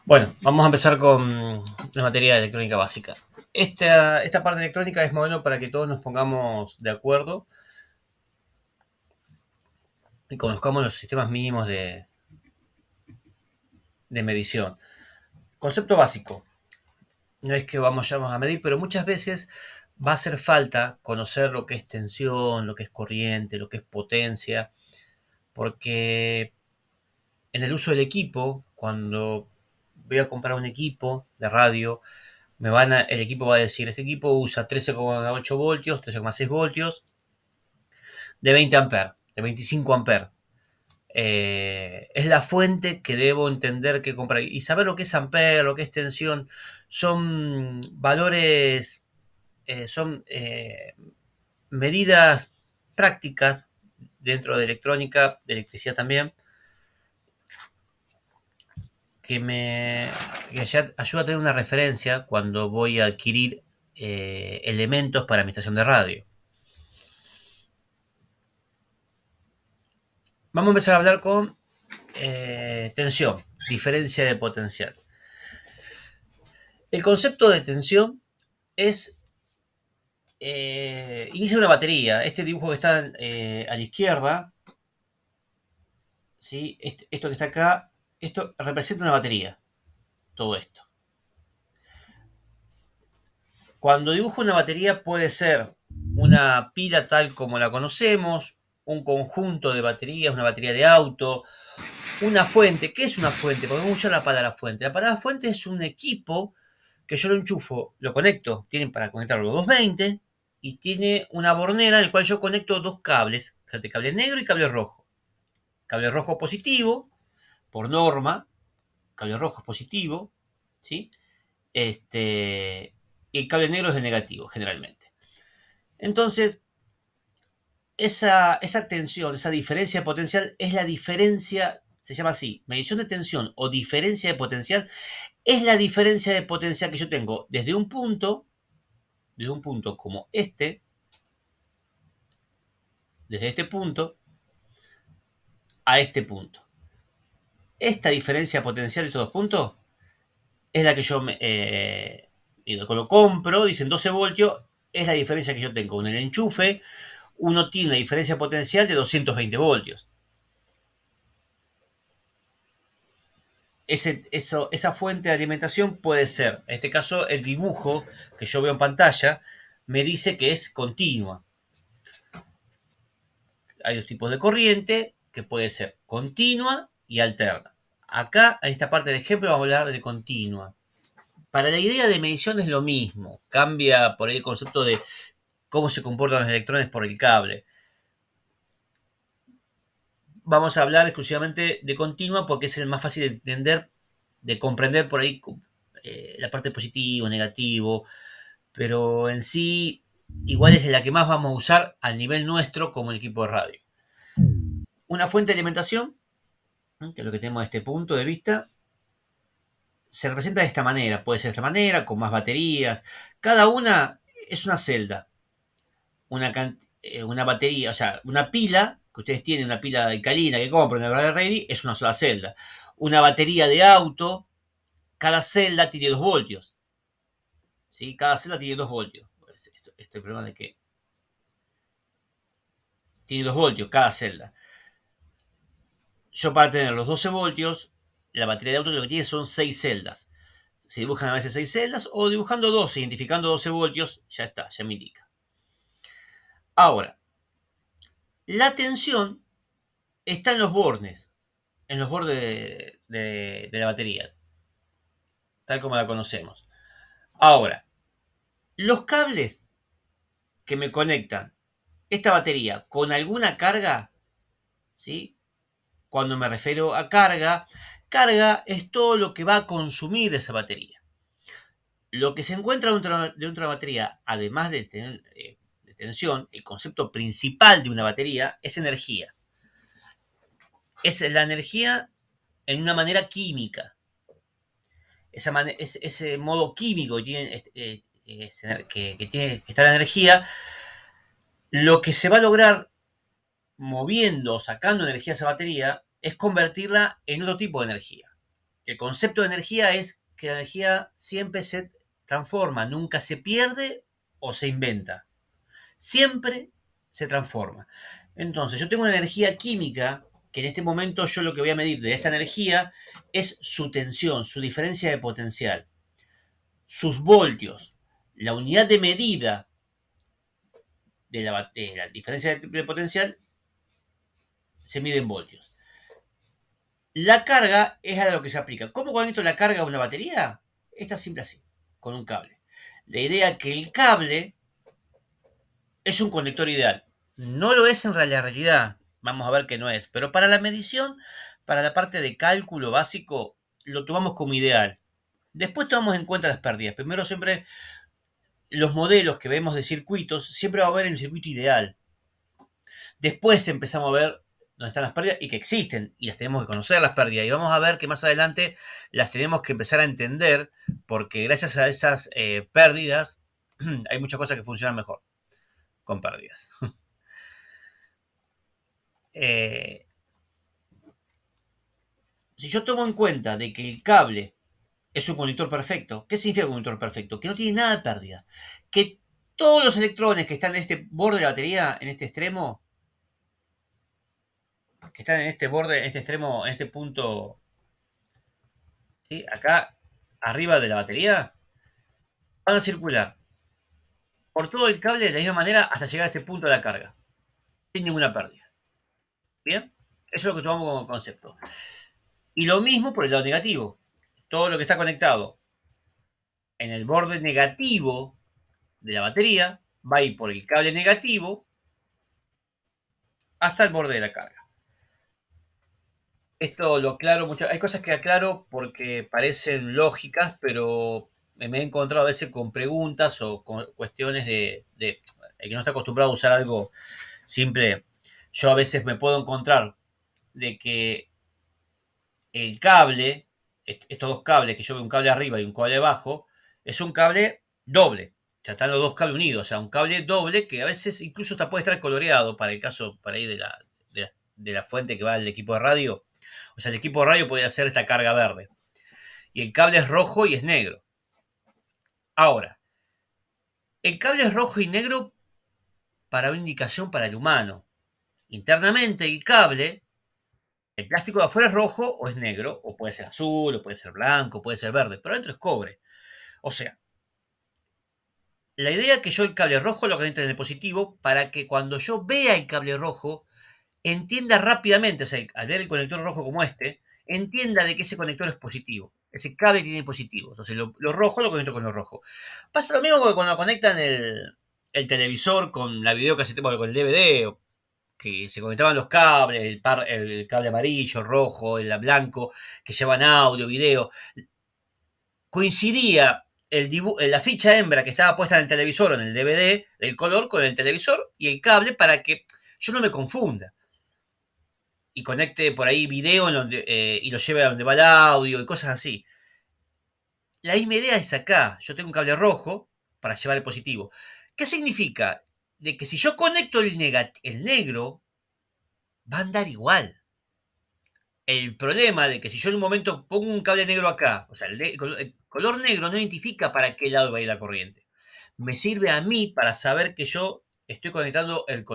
Bueno, vamos a empezar con la materia de electrónica básica. Esta parte electrónica es modelo para que todos nos pongamos de acuerdo y conozcamos los sistemas mínimos de medición. Concepto básico. No es que vamos a medir, pero muchas veces va a hacer falta conocer lo que es tensión, lo que es corriente, lo que es potencia, porque en el uso del equipo, cuando voy a comprar un equipo de radio, el equipo va a decir, este equipo usa 13,8 voltios, 13,6 voltios, de 20 amperes, de 25 amperes. Es la fuente que debo entender que comprar. Y saber lo que es ampere, lo que es tensión, son valores, son medidas prácticas dentro de electrónica, de electricidad también, que me que ayuda a tener una referencia cuando voy a adquirir elementos para mi estación de radio. Vamos a empezar a hablar con tensión, diferencia de potencial. El concepto de tensión es inicia una batería. Este dibujo que está a la izquierda, ¿sí? Esto que está acá, esto representa una batería. Todo esto. Cuando dibujo una batería puede ser una pila tal como la conocemos, un conjunto de baterías, una batería de auto, una fuente. ¿Qué es una fuente? Podemos usar la palabra fuente. La palabra fuente es un equipo que yo lo enchufo, lo conecto, tienen para conectarlo los 220 y tiene una bornera en la cual yo conecto dos cables, cable negro y cable rojo. Cable rojo positivo, por norma, cable rojo es positivo, ¿sí? Y el cable negro es el negativo, generalmente. Entonces, esa tensión, esa diferencia de potencial es la diferencia, se llama así, medición de tensión o diferencia de potencial, es la diferencia de potencial que yo tengo desde un punto como desde este punto a este punto. Esta diferencia potencial de estos dos puntos es la que yo cuando compro, dicen 12 voltios, es la diferencia que yo tengo. En el enchufe, uno tiene una diferencia potencial de 220 voltios. Esa fuente de alimentación puede ser, en este caso, el dibujo que yo veo en pantalla me dice que es continua. Hay dos tipos de corriente que puede ser continua y alterna. Acá, en esta parte del ejemplo, vamos a hablar de continua. Para la idea de medición es lo mismo. Cambia por ahí el concepto de cómo se comportan los electrones por el cable. Vamos a hablar exclusivamente de continua porque es el más fácil de entender, de comprender por ahí la parte positivo, negativo, pero en sí igual es la que más vamos a usar al nivel nuestro como equipo de radio. Una fuente de alimentación, que es lo que tenemos de este punto de vista, se representa de esta manera, puede ser de esta manera, con más baterías. Cada una es una celda, una batería, o sea, una pila, que ustedes tienen una pila alcalina que compran en el Radio Ready, es una sola celda. Una batería de auto, cada celda tiene 2 voltios. ¿Sí? Cada celda tiene 2 voltios. Este es el problema de que tiene 2 voltios cada celda. Yo para tener los 12 voltios, la batería de auto lo que tiene son 6 celdas. Se dibujan a veces 6 celdas o dibujando 12, identificando 12 voltios, ya está, ya me indica. Ahora, la tensión está en los bordes de la batería, tal como la conocemos. Ahora, los cables que me conectan esta batería con alguna carga, ¿sí? Cuando me refiero a carga, carga es todo lo que va a consumir esa batería. Lo que se encuentra dentro de una batería, además de tener de tensión, el concepto principal de una batería es energía. Es la energía en una manera química. Ese modo químico que tiene, que tiene que está la energía Lo que se va a lograr moviendo, sacando energía a esa batería, es convertirla en otro tipo de energía. El concepto de energía es que la energía siempre se transforma, nunca se pierde o se inventa. Siempre se transforma. Entonces, yo tengo una energía química que en este momento yo lo que voy a medir de esta energía es su tensión, su diferencia de potencial, sus voltios. La unidad de medida de la diferencia de potencial se mide en voltios. La carga es a lo que se aplica. ¿Cómo conecto la carga a una batería? Está simple así, con un cable. La idea es que el cable es un conector ideal. No lo es en la realidad. Vamos a ver que no es. Pero para la medición, para la parte de cálculo básico, lo tomamos como ideal. Después tomamos en cuenta las pérdidas. Primero siempre los modelos que vemos de circuitos, siempre va a haber el circuito ideal. Después empezamos a ver dónde están las pérdidas y que existen y las tenemos que conocer las pérdidas. Y vamos a ver que más adelante las tenemos que empezar a entender porque gracias a esas pérdidas hay muchas cosas que funcionan mejor con pérdidas. Eh, si yo tomo en cuenta de que el cable es un conductor perfecto, ¿qué significa conductor perfecto? Que no tiene nada de pérdida. Que todos los electrones que están en este borde de la batería, en este extremo, que están en este borde, en este extremo, en este punto, ¿sí? Acá arriba de la batería, van a circular por todo el cable de la misma manera hasta llegar a este punto de la carga, sin ninguna pérdida. ¿Bien? Eso es lo que tomamos como concepto. Y lo mismo por el lado negativo. Todo lo que está conectado en el borde negativo de la batería va a ir por el cable negativo hasta el borde de la carga. Esto lo aclaro mucho. Hay cosas que aclaro porque parecen lógicas, pero me he encontrado a veces con preguntas o con cuestiones de el que no está acostumbrado a usar algo simple. Yo a veces me puedo encontrar de que el cable, estos dos cables, que yo veo un cable arriba y un cable abajo, es un cable doble. Ya están los dos cables unidos, o sea, un cable doble que a veces incluso hasta puede estar coloreado para el caso para ahí de la fuente que va al equipo de radio. O sea, el equipo de radio puede hacer esta carga verde. Y el cable es rojo y es negro. Ahora, el cable es rojo y negro para una indicación para el humano. Internamente el cable, el plástico de afuera es rojo o es negro, o puede ser azul, o puede ser blanco, puede ser verde, pero adentro es cobre. O sea, la idea es que yo el cable rojo lo conecte en el positivo para que cuando yo vea el cable rojo, entienda rápidamente, o sea, al ver el conector rojo como este, entienda de que ese conector es positivo. Ese cable tiene positivo. Entonces, lo rojo lo conecto con lo rojo. Pasa lo mismo que cuando conectan el televisor con la videocasetera, bueno, con el DVD, que se conectaban los cables, el cable amarillo, rojo, el blanco, que llevan audio, video. Coincidía la ficha hembra que estaba puesta en el televisor o en el DVD del color con el televisor y el cable para que yo no me confunda y conecte por ahí video y lo lleve a donde va el audio y cosas así. La misma idea es acá. Yo tengo un cable rojo para llevar el positivo. ¿Qué significa? De que si yo conecto el negro, va a andar igual. El problema de que si yo en un momento pongo un cable negro acá, o sea, el color negro no identifica para qué lado va a ir la corriente. Me sirve a mí para saber que yo estoy conectando el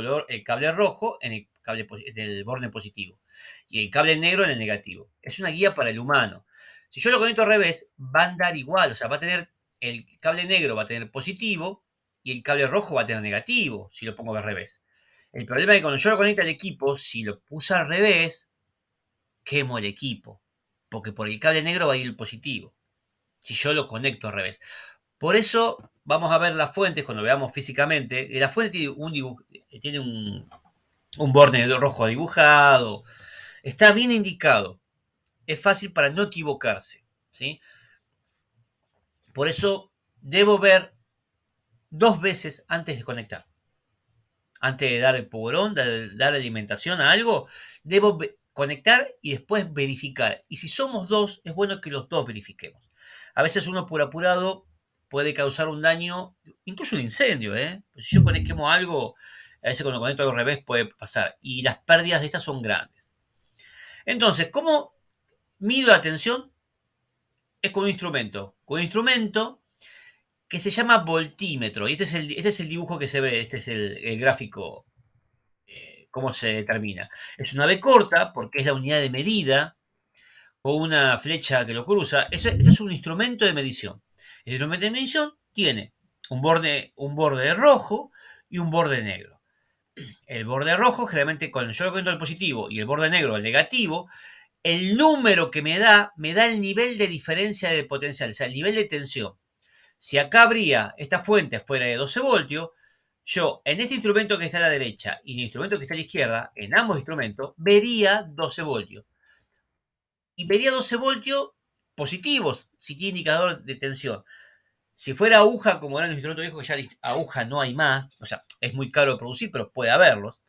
cable rojo en el cable del borde positivo y el cable negro en el negativo. Es una guía para el humano. Si yo lo conecto al revés, va a andar igual, o sea, va a tener el cable negro va a tener positivo y el cable rojo va a tener negativo si lo pongo al revés. El problema es que cuando yo lo conecto al equipo, si lo puse al revés, quemo el equipo, porque por el cable negro va a ir el positivo, si yo lo conecto al revés. Por eso vamos a ver las fuentes cuando veamos físicamente. La fuente tiene un borde rojo dibujado, está bien indicado, es fácil para no equivocarse, ¿sí? Por eso debo ver dos veces antes de conectar. Antes de dar el power on, de dar alimentación a algo, debo conectar y después verificar. Y si somos dos, es bueno que los dos verifiquemos. A veces uno por apurado puede causar un daño, incluso un incendio, ¿eh? Pues si yo quemo algo, A veces cuando conecto al revés puede pasar. Y las pérdidas de estas son grandes. Entonces, ¿cómo mido la tensión? Es con un instrumento. Con un instrumento que se llama voltímetro. Y este es el dibujo que se ve, este es el gráfico, cómo se determina. Es una B corta porque es la unidad de medida o una flecha que lo cruza. Esto es un instrumento de medición. El instrumento de medición tiene un borde rojo y un borde negro. El borde rojo, generalmente cuando yo lo cuento el positivo, y el borde negro el negativo, el número que me da el nivel de diferencia de potencial, o sea, el nivel de tensión. Si acá habría esta fuente fuera de 12 voltios, yo en este instrumento que está a la derecha y en el instrumento que está a la izquierda, en ambos instrumentos, vería 12 voltios. Y vería 12 voltios positivos si tiene indicador de tensión. Si fuera aguja, como era en el instrumento viejo, que ya aguja no hay más, o sea, es muy caro de producir, pero puede haberlos,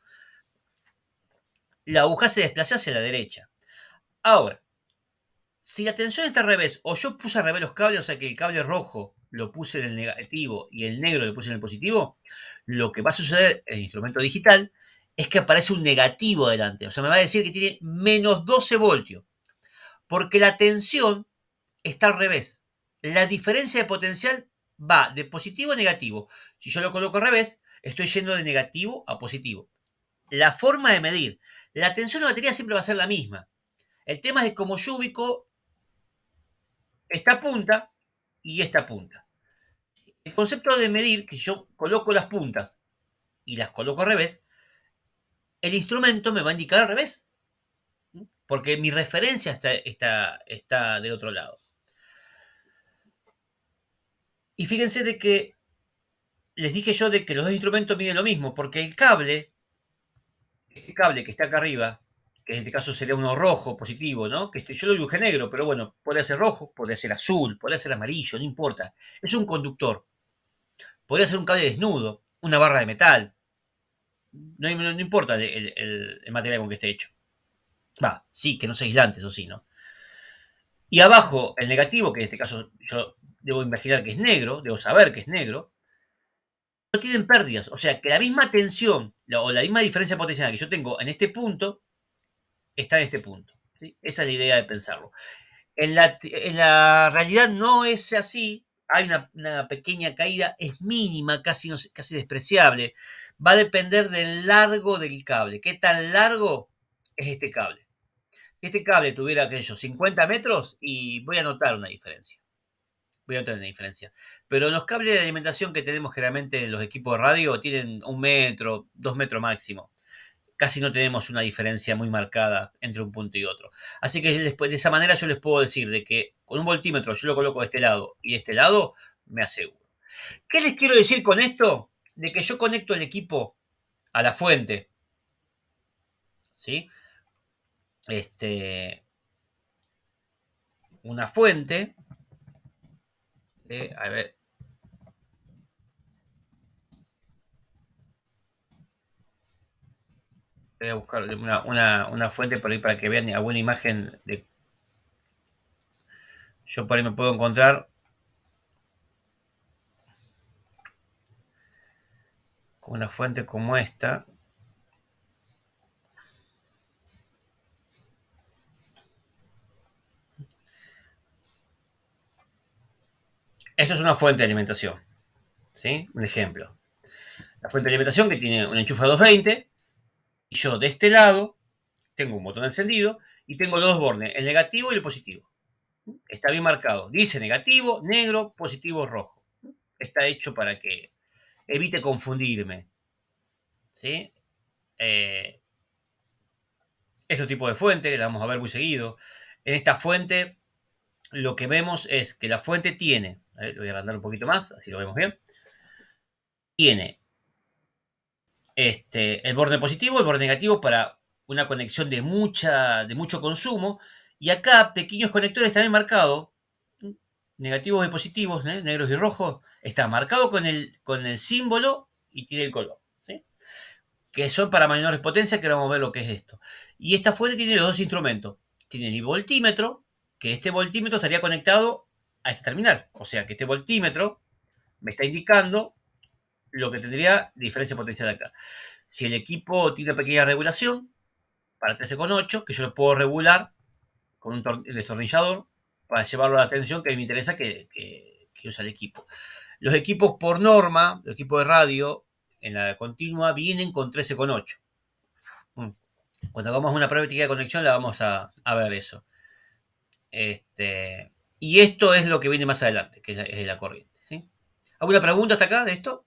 la aguja se desplaza hacia la derecha. Ahora, si la tensión está al revés, o yo puse al revés los cables, o sea que el cable rojo lo puse en el negativo y el negro lo puse en el positivo, lo que va a suceder en el instrumento digital es que aparece un negativo adelante. O sea, me va a decir que tiene menos 12 voltios. Porque la tensión está al revés. La diferencia de potencial va de positivo a negativo. Si yo lo coloco al revés, estoy yendo de negativo a positivo. La forma de medir la tensión de la batería siempre va a ser la misma. El tema es de cómo yo ubico esta punta y esta punta. El concepto de medir, que yo coloco las puntas y las coloco al revés, el instrumento me va a indicar al revés, porque mi referencia está del otro lado. Y fíjense de que les dije yo de que los dos instrumentos miden lo mismo, porque este cable que está acá arriba, que en este caso sería uno rojo positivo, ¿no? Yo lo dibujé negro, pero bueno, puede ser rojo, puede ser azul, puede ser amarillo, no importa. Es un conductor. Podría ser un cable desnudo, una barra de metal. No importa el material con que esté hecho. Va, sí, que no sea aislante, eso sí, ¿no? Y abajo, el negativo, que en este caso yo debo imaginar que es negro, debo saber que es negro, no tienen pérdidas. O sea, que la misma tensión o la misma diferencia potencial que yo tengo en este punto está en este punto. ¿Sí? Esa es la idea de pensarlo. En la realidad no es así. Hay una pequeña caída, es mínima, casi, no casi despreciable. Va a depender del largo del cable. ¿Qué tan largo es este cable? Si este cable tuviera, qué sé yo, 50 metros, y voy a notar una diferencia. Voy a notar una diferencia. Pero los cables de alimentación que tenemos generalmente en los equipos de radio tienen 1 metro, 2 metros máximo. Casi no tenemos una diferencia muy marcada entre un punto y otro. Así que de esa manera yo les puedo decir de que con un voltímetro yo lo coloco de este lado y de este lado, me aseguro. ¿Qué les quiero decir con esto? De que yo conecto el equipo a la fuente, ¿sí? Una fuente a ver, voy a buscar una fuente por ahí para que vean alguna imagen de. Yo por ahí me puedo encontrar con una fuente como esta. Esto es una fuente de alimentación, ¿sí? Un ejemplo. La fuente de alimentación que tiene un enchufe a 220 y yo de este lado tengo un botón encendido y tengo los dos bornes, el negativo y el positivo. Está bien marcado. Dice negativo, negro, positivo, rojo. Está hecho para que evite confundirme, ¿sí? Este tipo de fuente, la vamos a ver muy seguido. En esta fuente lo que vemos es que la fuente tiene, lo voy a agrandar un poquito más, así lo vemos bien, tiene el borde positivo, el borde negativo para una conexión de mucho consumo, y acá pequeños conectores también marcados, negativos y positivos, negros y rojos, está marcado con el símbolo y tiene el color, ¿sí? Que son para menores potencias, que ahora vamos a ver lo que es esto. Y esta fuente tiene los dos instrumentos. Tiene el voltímetro, que este voltímetro estaría conectado a este terminal. O sea que este voltímetro me está indicando lo que tendría diferencia potencial acá. Si el equipo tiene una pequeña regulación para 13,8, que yo lo puedo regular con un destornillador para llevarlo a la tensión que me interesa que usa el equipo. Los equipos por norma, los equipos de radio en la continua vienen con 13,8. Cuando hagamos una práctica de conexión la vamos a ver eso. Y esto es lo que viene más adelante, que es la corriente. ¿Sí? ¿Alguna pregunta hasta acá de esto?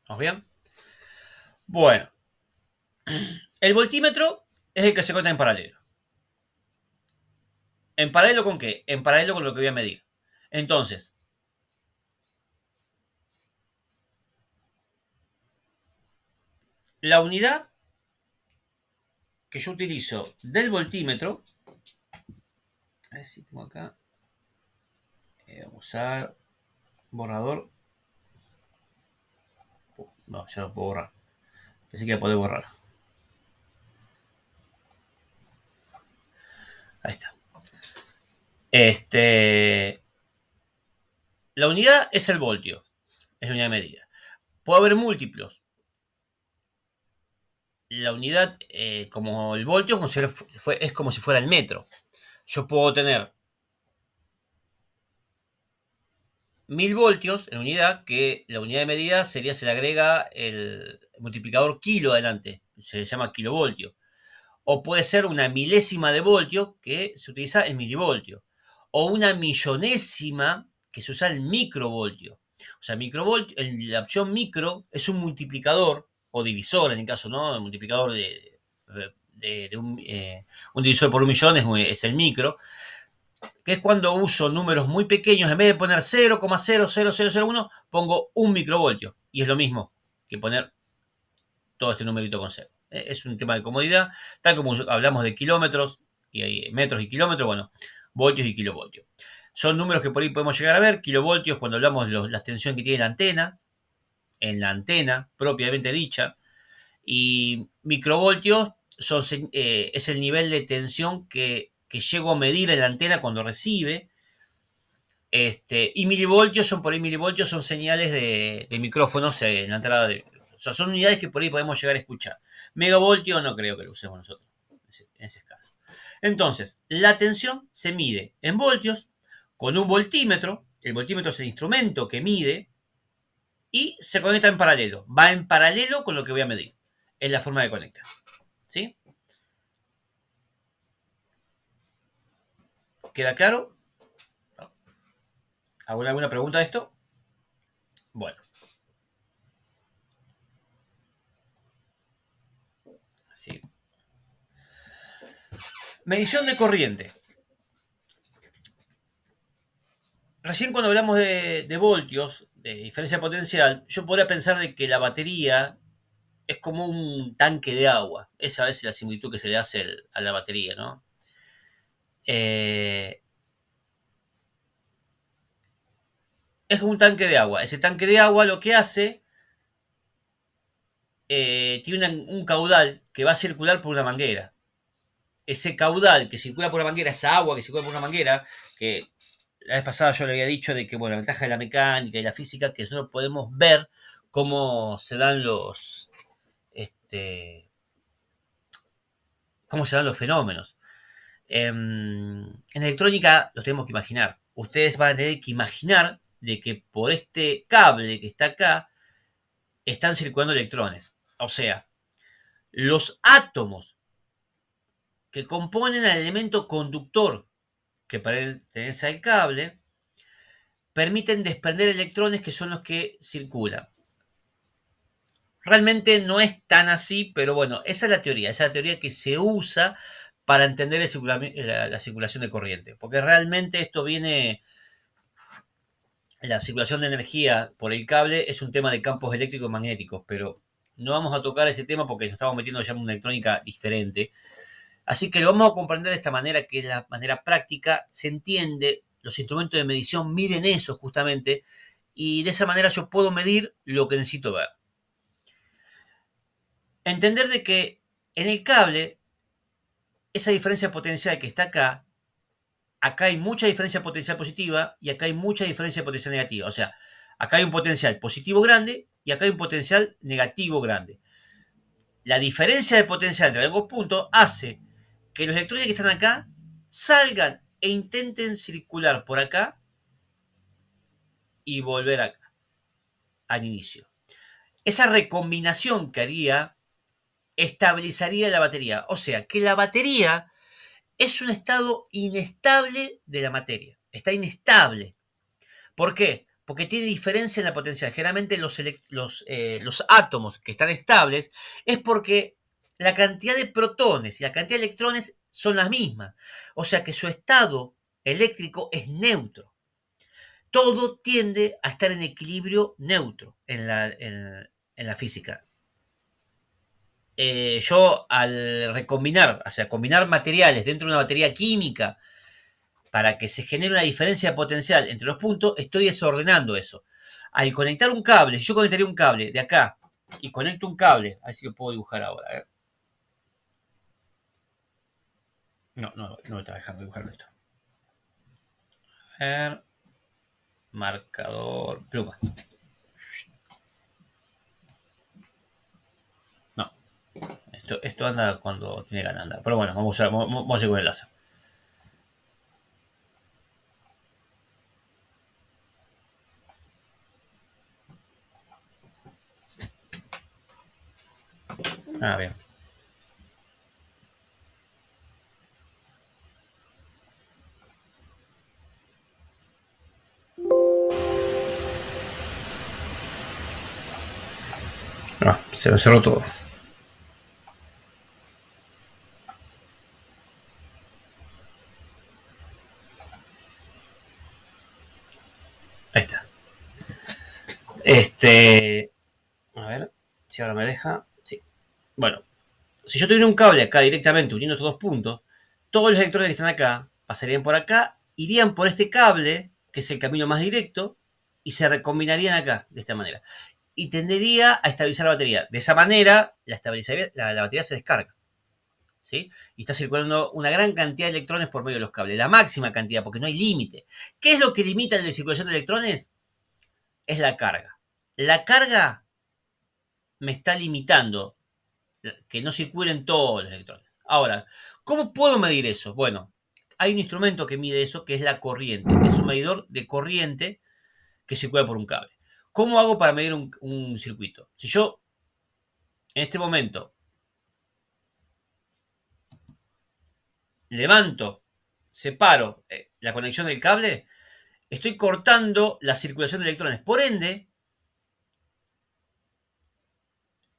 ¿Vamos bien? Bueno, el voltímetro es el que se conecta en paralelo. ¿En paralelo con qué? En paralelo con lo que voy a medir. Entonces, la unidad que yo utilizo del voltímetro, a ver si tengo acá, vamos a usar borrador. No, ya lo puedo borrar. Pensé que poder borrar. Ahí está. La unidad es el voltio, es la unidad de medida. Puede haber múltiplos. La unidad, como el voltio, es como si fuera el metro. Yo puedo tener 1000 voltios en unidad, que la unidad de medida sería, se le agrega el multiplicador kilo adelante, se llama kilovoltio. O puede ser una milésima de voltio, que se utiliza el milivoltio. O una millonésima, que se usa el microvoltio. O sea, la opción micro es un multiplicador, o divisor en el caso, ¿no? El multiplicador de un divisor por un millón es el micro, que es cuando uso números muy pequeños, en vez de poner 0,00001, pongo un microvoltio. Y es lo mismo que poner todo este numerito con cero. Es un tema de comodidad, tal como hablamos de kilómetros, y hay metros y kilómetros, bueno, voltios y kilovoltios. Son números que por ahí podemos llegar a ver. Kilovoltios cuando hablamos de la tensión que tiene la antena, en la antena propiamente dicha, y microvoltios es el nivel de tensión que llego a medir en la antena cuando recibe. Y milivoltios son por ahí, milivoltios son señales de micrófonos en la entrada o sea, son unidades que por ahí podemos llegar a escuchar. Megavoltio no creo que lo usemos nosotros en ese caso. Entonces, la tensión se mide en voltios con un voltímetro. El voltímetro es el instrumento que mide y se conecta en paralelo. Va en paralelo con lo que voy a medir. Es la forma de conectar. ¿Sí? ¿Queda claro? ¿Alguna pregunta de esto? Bueno. Así. Medición de corriente. Recién cuando hablamos de voltios, de diferencia potencial, yo podría pensar de que la batería es como un tanque de agua. Esa es la similitud que se le hace a la batería, ¿no? Eh, es como un tanque de agua. Ese tanque de agua lo que hace, tiene un caudal que va a circular por una manguera. Ese caudal que circula por una manguera, esa agua que circula por una manguera, que la vez pasada yo le había dicho de que, bueno, la ventaja de la mecánica y la física, que nosotros podemos ver cómo se dan este, cómo se dan los fenómenos. En electrónica los tenemos que imaginar. Ustedes van a tener que imaginar de que por este cable que está acá están circulando electrones. O sea, los átomos que componen al elemento conductor que pertenece al cable permiten desprender electrones que son los que circulan. Realmente no es tan así, pero bueno, esa es la teoría. Esa es la teoría que se usa para entender la circulación de corriente. Porque realmente esto viene, la circulación de energía por el cable es un tema de campos eléctricos y magnéticos, pero no vamos a tocar ese tema porque nos estamos metiendo ya en una electrónica diferente. Así que lo vamos a comprender de esta manera, que es la manera práctica, se entiende, los instrumentos de medición miden eso justamente, y de esa manera yo puedo medir lo que necesito ver. Entender de que en el cable, esa diferencia potencial que está acá hay mucha diferencia potencial positiva y acá hay mucha diferencia potencial negativa. O sea, Acá hay un potencial positivo grande y acá hay un potencial negativo grande. La diferencia de potencial entre ambos puntos hace que los electrones que están acá salgan e intenten circular por acá y volver acá, al inicio. Esa recombinación que haría estabilizaría la batería. O sea, que la batería es un estado inestable de la materia. Está inestable. ¿Por qué? Porque tiene diferencia en la potencial. Generalmente los átomos que están estables es porque la cantidad de protones y la cantidad de electrones son las mismas. O sea que su estado eléctrico es neutro. Todo tiende a estar en equilibrio neutro en la física. Yo al recombinar, o sea, combinar materiales dentro de una batería química para que se genere una diferencia de potencial entre los puntos, estoy desordenando eso. Al conectar un cable, si yo conectaría un cable de acá y conecto un cable, a ver si lo puedo dibujar ahora. No me está dejando dibujarlo esto. A ver, marcador, pluma. No, esto anda cuando tiene ganas de andar. Pero bueno, vamos a ir con el láser. Ah, bien. Ah, se lo cerró todo. Ahí está. A ver si ahora me deja. Sí. Bueno, si yo tuviera un cable acá directamente uniendo estos dos puntos, todos los electrones que están acá pasarían por acá, irían por este cable, que es el camino más directo, y se recombinarían acá, de esta manera. Y tendería a estabilizar la batería. De esa manera, la batería se descarga. ¿Sí? Y está circulando una gran cantidad de electrones por medio de los cables. La máxima cantidad, porque no hay límite. ¿Qué es lo que limita la circulación de electrones? Es la carga. La carga me está limitando que no circulen todos los electrones. Ahora, ¿cómo puedo medir eso? Bueno, hay un instrumento que mide eso, que es la corriente. Es un medidor de corriente que circula por un cable. ¿Cómo hago para medir un circuito? Si yo, en este momento, levanto, separo la conexión del cable, estoy cortando la circulación de electrones. Por ende,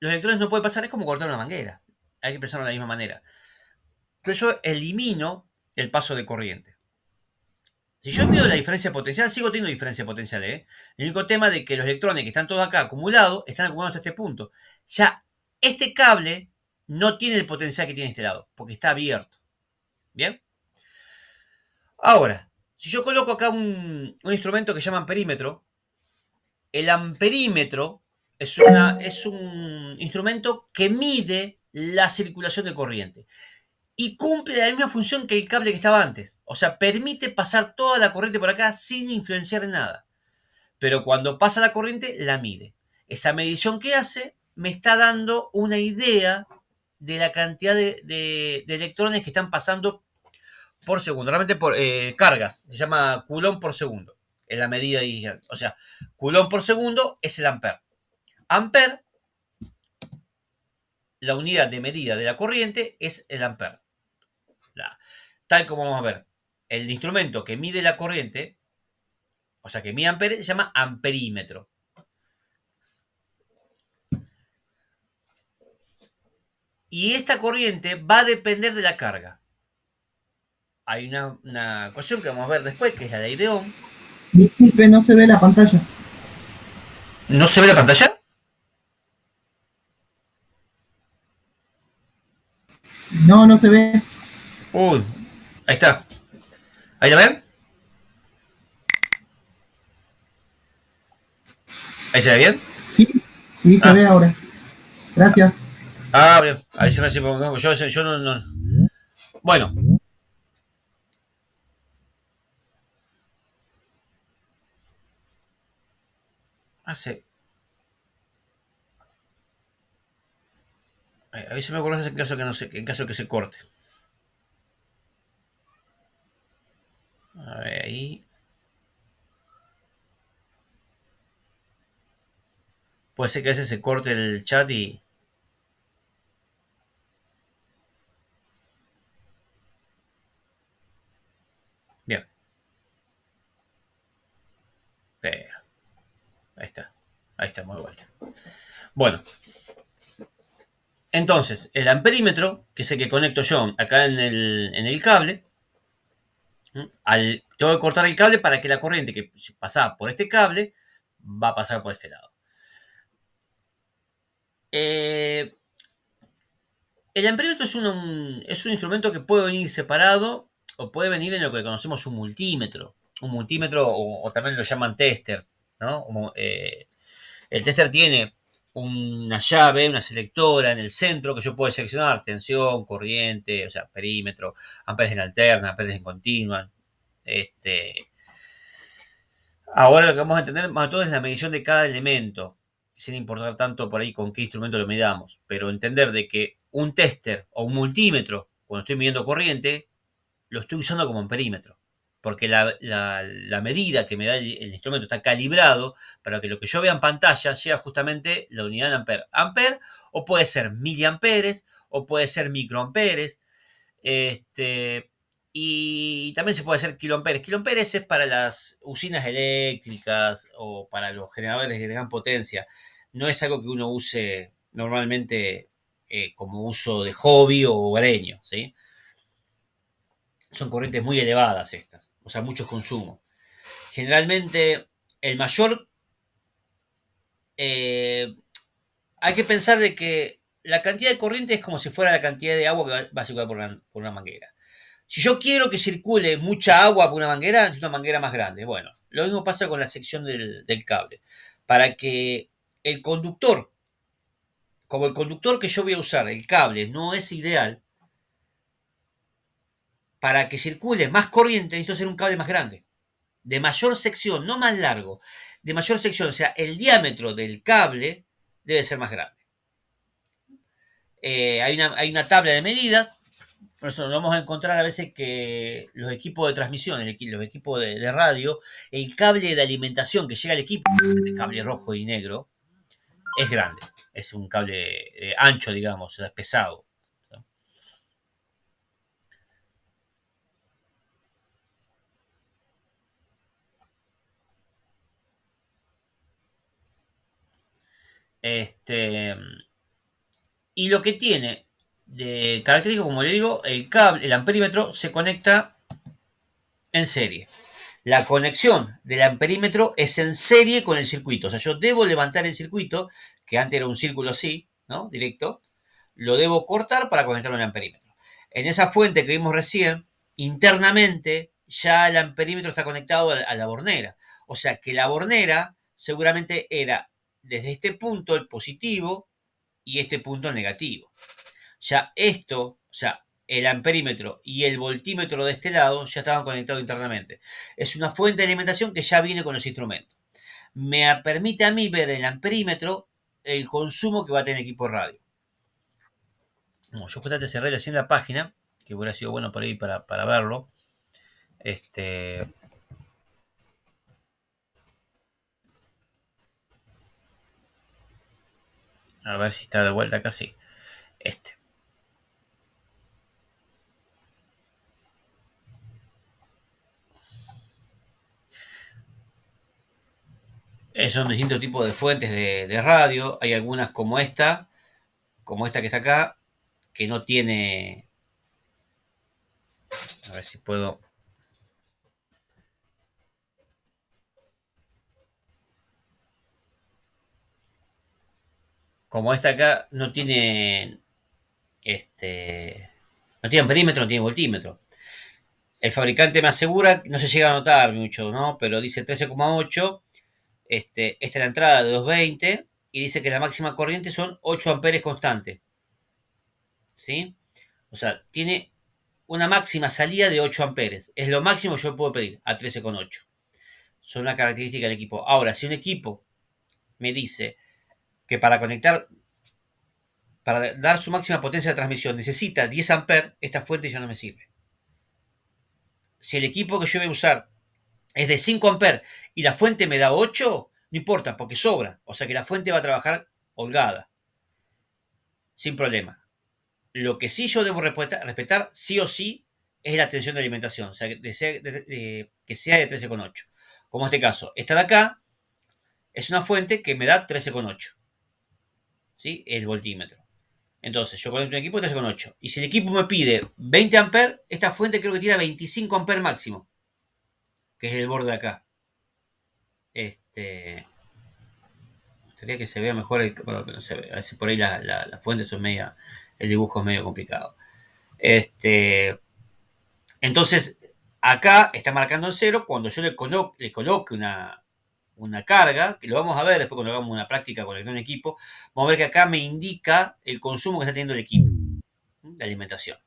los electrones no pueden pasar. Es como cortar una manguera. Hay que pensarlo de la misma manera. Entonces yo elimino el paso de corriente. Si yo mido la diferencia potencial, sigo teniendo diferencia potencial, ¿eh? El único tema de que los electrones que están todos acá acumulados, están acumulados hasta este punto. Ya este cable no tiene el potencial que tiene este lado, porque está abierto. ¿Bien? Ahora, si yo coloco acá un instrumento que se llama amperímetro, el amperímetro es un instrumento que mide la circulación de corriente y cumple la misma función que el cable que estaba antes. O sea, permite pasar toda la corriente por acá sin influenciar en nada. Pero cuando pasa la corriente, la mide. Esa medición que hace me está dando una idea de la cantidad de electrones que están pasando por segundo. Realmente por cargas. Se llama Coulomb por segundo. Es la medida. O sea, Coulomb por segundo es el ampere. Ampere, la unidad de medida de la corriente, es el ampere. Tal como vamos a ver, el instrumento que mide la corriente, o sea que mide ampere, se llama amperímetro. Y esta corriente va a depender de la carga. Hay una cuestión que vamos a ver después, que es la ley de Ohm. Disculpe, no se ve la pantalla. ¿No se ve la pantalla? No, no se ve. Uy, ahí está. ¿Ahí la ven? ¿Ahí se ve bien? Sí, sí se Ah, ve ahora. Gracias. bien. A ver si me hace. Yo no. Bueno, hace. A ver si me acuerdo en caso que no se, en caso que se corte. A ver, ahí. Puede ser que a veces se corte el chat y. Bien. Pero, ahí está. Ahí está, muy vuelta. Bueno, entonces, el amperímetro, que es el que conecto yo acá en el cable, tengo que cortar el cable para que la corriente que pasa por este cable va a pasar por este lado. Eh, el amperímetro es un instrumento que puede venir separado o puede venir en lo que conocemos un multímetro. Un multímetro o también lo llaman tester, ¿no? El tester tiene una llave, una selectora en el centro que yo puedo seleccionar tensión, corriente, o sea, perímetro, amperes en alterna, amperes en continua. Este, Ahora lo que vamos a entender más que todo es la medición de cada elemento, sin importar tanto por ahí con qué instrumento lo midamos, pero entender de que un tester o un multímetro, cuando estoy midiendo corriente, lo estoy usando como amperímetro, porque la medida que me da el instrumento está calibrado para que lo que yo vea en pantalla sea justamente la unidad de ampere. Ampere o puede ser miliamperes o puede ser microamperes. Y también se puede hacer kiloamperes. Kiloamperes es para las usinas eléctricas o para los generadores de gran potencia. No es algo que uno use normalmente como uso de hobby o hogareño, ¿sí? Son corrientes muy elevadas estas, o sea, muchos consumos. Generalmente, el mayor. eh, Hay que pensar de que la cantidad de corriente es como si fuera la cantidad de agua que va a circular por una manguera. Si yo quiero que circule mucha agua por una manguera, es una manguera más grande. Bueno, lo mismo pasa con la sección del cable. Para que el conductor, como el conductor que yo voy a usar, el cable, no es ideal, para que circule más corriente necesito hacer un cable más grande, de mayor sección, no más largo, de mayor sección, o sea, el diámetro del cable debe ser más grande. Hay una tabla de medidas. Por eso nos vamos a encontrar a veces que los equipos de transmisión, los equipos de radio, el cable de alimentación que llega al equipo, el cable rojo y negro, es grande. Es un cable ancho, digamos, es pesado. ¿No? Este, y lo que tiene de característico, como le digo, el cable, el amperímetro se conecta en serie. La conexión del amperímetro es en serie con el circuito. O sea, yo debo levantar el circuito, que antes era un círculo así, ¿no? Directo. Lo debo cortar para conectarlo al amperímetro. En esa fuente que vimos recién, internamente ya el amperímetro está conectado a la bornera. O sea que la bornera seguramente era desde este punto el positivo y este punto el negativo. Ya esto, o sea, el amperímetro y el voltímetro de este lado ya estaban conectados internamente. Es una fuente de alimentación que ya viene con los instrumentos. Me permite a mí ver el amperímetro, el consumo que va a tener el equipo de radio. No, yo justamente cerré recién la página, que hubiera sido bueno por ahí para verlo. Este, a ver si está de vuelta acá, sí. Este. Son distintos tipos de fuentes de radio. Hay algunas como esta que está acá, que no tiene. A ver si puedo. Como esta acá no tiene. No tiene perímetro, no tiene voltímetro. El fabricante me asegura, no se llega a notar mucho, ¿no? Pero dice 13,8. Esta es la entrada de 220 y dice que la máxima corriente son 8 amperes constantes. ¿Sí? O sea, tiene una máxima salida de 8 amperes. Es lo máximo que yo puedo pedir a 13,8. Son una característica del equipo. Ahora, si un equipo me dice que para conectar, para dar su máxima potencia de transmisión, necesita 10 amperes, esta fuente ya no me sirve. Si el equipo que yo voy a usar es de 5 amperes y la fuente me da 8, no importa, porque sobra. O sea que la fuente va a trabajar holgada, sin problema. Lo que sí yo debo respetar sí o sí es la tensión de alimentación, o sea, que sea de 13,8. Como en este caso, esta de acá es una fuente que me da 13,8, ¿sí? El voltímetro. Entonces, yo conecto un equipo de 13,8. Y si el equipo me pide 20 amperes, esta fuente creo que tira 25 amperes máximo, que es el borde de acá. Me gustaría que se vea mejor, bueno, no se ve, a veces por ahí la fuente son media, el dibujo es medio complicado. Entonces, acá está marcando en cero. Cuando yo le coloque una carga, que lo vamos a ver después cuando hagamos una práctica con el equipo, vamos a ver que acá me indica el consumo que está teniendo el equipo de alimentación.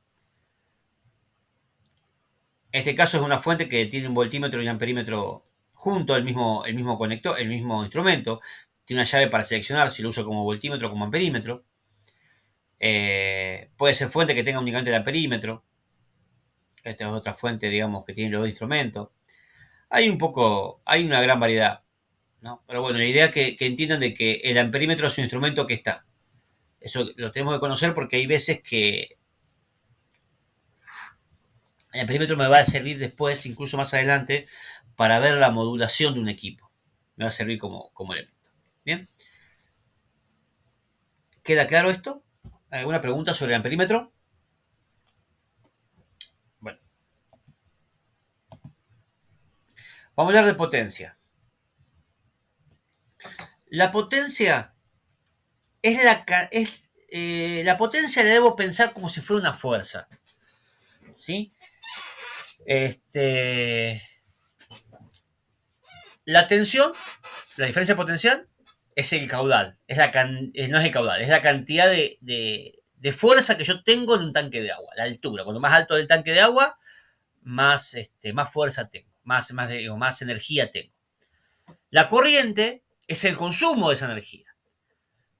En este caso es una fuente que tiene un voltímetro y un amperímetro junto al mismo conector, el mismo instrumento. Tiene una llave para seleccionar si lo uso como voltímetro o como amperímetro. Puede ser fuente que tenga únicamente el amperímetro. Esta es otra fuente, digamos, que tiene los dos instrumentos. Hay una gran variedad, ¿no? Pero bueno, la idea es que entiendan de que el amperímetro es un instrumento que está. Eso lo tenemos que conocer porque hay veces que el amperímetro me va a servir después, incluso más adelante, para ver la modulación de un equipo. Me va a servir como elemento. Bien. ¿Queda claro esto? ¿Alguna pregunta sobre el amperímetro? Bueno, vamos a hablar de potencia. La potencia la potencia la debo pensar como si fuera una fuerza. ¿Sí? La tensión, la diferencia potencial, es el caudal. No es el caudal, es la cantidad de fuerza que yo tengo en un tanque de agua. La altura. Cuanto más alto el tanque de agua, más fuerza tengo, más energía tengo. La corriente es el consumo de esa energía.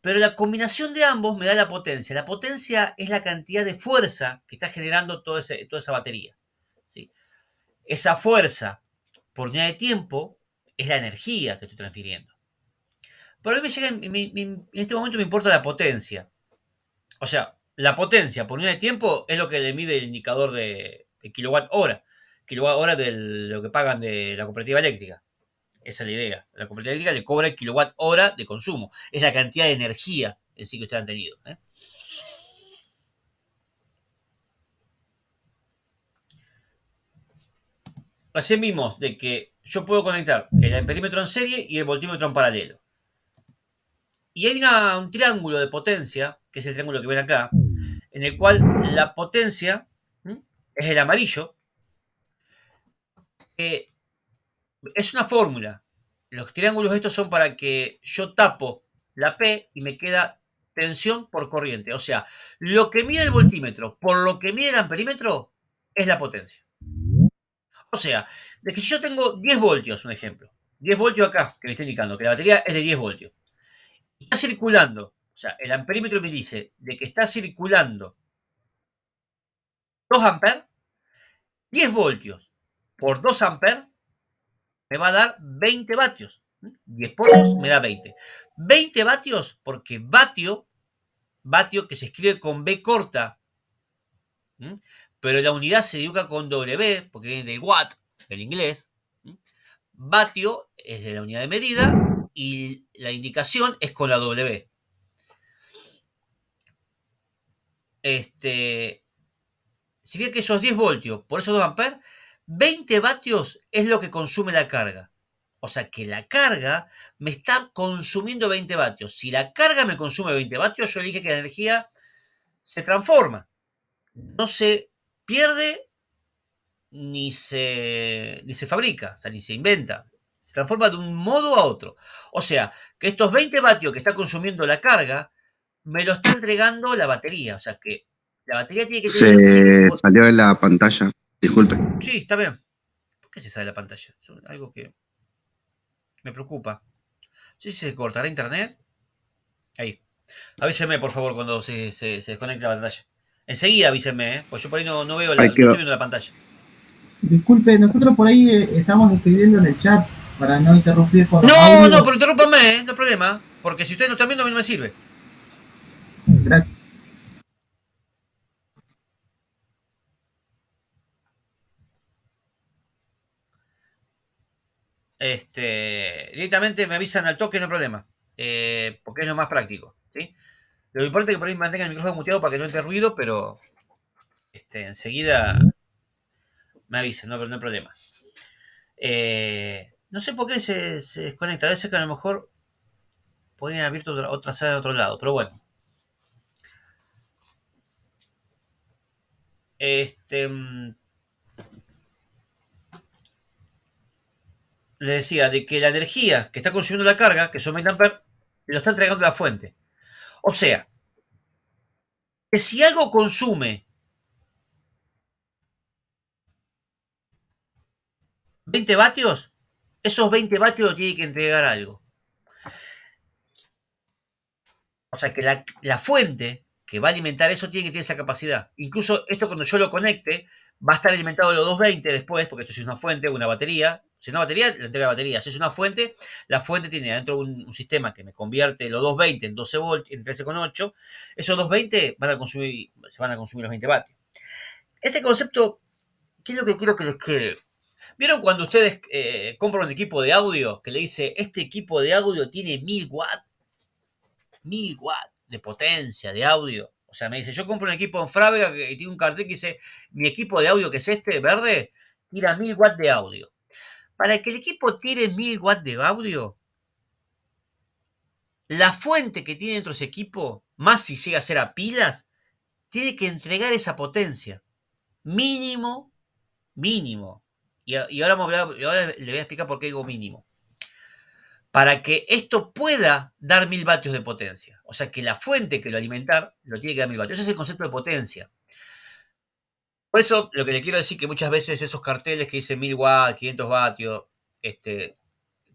Pero la combinación de ambos me da la potencia. La potencia es la cantidad de fuerza que está generando toda esa batería. ¿Sí? Esa fuerza por unidad de tiempo es la energía que estoy transfiriendo. Pero a mí en este momento me importa la potencia. O sea, la potencia por unidad de tiempo es lo que le mide el indicador de kilowatt hora. Kilowatt hora de lo que pagan de la cooperativa eléctrica. Esa es la idea. La cooperativa eléctrica le cobra el kilowatt hora de consumo. Es la cantidad de energía en sí que ustedes han tenido. Recién vimos de que yo puedo conectar el amperímetro en serie y el voltímetro en paralelo. Y hay un triángulo de potencia, que es el triángulo que ven acá, en el cual la potencia es el amarillo. Es una fórmula. Los triángulos estos son para que yo tapo la P y me queda tensión por corriente. O sea, lo que mide el voltímetro por lo que mide el amperímetro es la potencia. O sea, de que si yo tengo 10 voltios, un ejemplo, 10 voltios acá, que me está indicando que la batería es de 10 voltios, y está circulando, o sea, el amperímetro me dice de que está circulando 2 amperes, 10 voltios por 2 amperes me va a dar 20 vatios. 10 por 2 me da 20. 20 vatios porque vatio que se escribe con B corta, pero la unidad se dibuja con W, porque viene del watt, del inglés. Vatio es de la unidad de medida y la indicación es con la W. Si bien que esos 10 voltios por esos 2 amperes, 20 vatios es lo que consume la carga. O sea que la carga me está consumiendo 20 vatios. Si la carga me consume 20 vatios, yo dije que la energía se transforma. No se pierde ni se fabrica, o sea, ni se inventa. Se transforma de un modo a otro. O sea, que estos 20 vatios que está consumiendo la carga, me lo está entregando la batería. O sea, que la batería tiene que tener... Se salió de la pantalla. Disculpe. Sí, está bien. ¿Por qué se sale la pantalla? Es algo que me preocupa. Sí, se cortará internet. Ahí. Avísenme, por favor, cuando se desconecte la pantalla. Enseguida avísenme, pues yo por ahí no veo Hay no que, estoy viendo la pantalla. Disculpe, nosotros por ahí estamos escribiendo en el chat para no interrumpir con los No, audios. pero interrúmpanme, no hay problema. Porque si ustedes no están viendo, a mí no me sirve. Gracias. Directamente me avisan al toque, no hay problema. Porque es lo más práctico, ¿sí? Lo importante es que por ahí mantengan el micrófono muteado para que no entre ruido, pero enseguida me avisan, no, pero no hay problema. No sé por qué se desconecta. Debe ser que a lo mejor podrían haber abierto otra sala de otro lado, pero bueno. Este, mm, Le decía de que la energía que está consumiendo la carga, que son 20 amperes, lo está entregando la fuente. O sea, que si algo consume 20 vatios, esos 20 vatios lo tiene que entregar algo. O sea que la fuente que va a alimentar eso tiene que tener esa capacidad. Incluso esto cuando yo lo conecte, va a estar alimentado de los 220 después, porque esto es una fuente, una batería. Si es una batería, le entrega batería. Si es una fuente, la fuente tiene adentro un sistema que me convierte los 220 en 12 voltios, en 13,8. Esos 220 se van a consumir los 20 vatios. Este concepto, ¿qué es lo que quiero que les quede? ¿Vieron cuando ustedes compran un equipo de audio que le dice, este equipo de audio tiene 1000 watts? 1000 watts de potencia de audio. O sea, me dice, yo compro un equipo en Frávega que tiene un cartel que dice, mi equipo de audio que es este, verde, tira 1000 watts de audio. Para que el equipo tire 1000 watts de audio, la fuente que tiene dentro de ese equipo, más si llega a ser a pilas, tiene que entregar esa potencia. Mínimo, mínimo. Y ahora le voy a explicar por qué digo mínimo. Para que esto pueda dar 1000 vatios de potencia. O sea que la fuente que lo alimentar lo tiene que dar 1000 vatios. Ese es el concepto de potencia. Por eso lo que le quiero decir que muchas veces esos carteles que dicen 1000 watts, 500 vatios,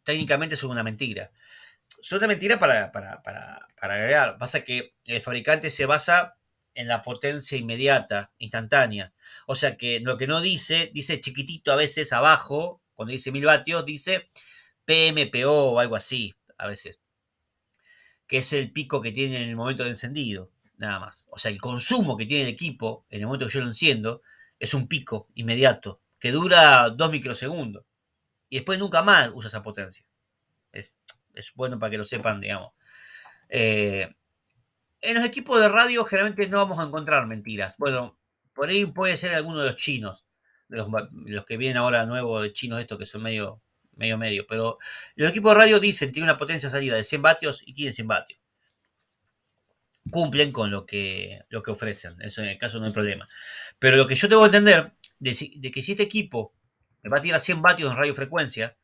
técnicamente son una mentira. Son una mentira para agregar. Pasa que el fabricante se basa en la potencia inmediata, instantánea. O sea que lo que no dice chiquitito a veces abajo, cuando dice 1000 vatios, dice PMPO o algo así, a veces, que es el pico que tiene en el momento del encendido, nada más. O sea, el consumo que tiene el equipo en el momento que yo lo enciendo es un pico inmediato que dura 2 microsegundos y después nunca más usa esa potencia. Es, es bueno para que lo sepan, digamos. Eh, en los equipos de radio generalmente no vamos a encontrar mentiras. Bueno, por ahí puede ser alguno de los chinos, los que vienen ahora nuevos de chinos estos que son medio, pero los equipos de radio dicen tiene una potencia salida de 100 vatios y tiene 100 vatios. Cumplen con lo que ofrecen, eso en el caso no hay problema. Pero lo que yo tengo que entender de que si este equipo me va a tirar 100 vatios en radiofrecuencia,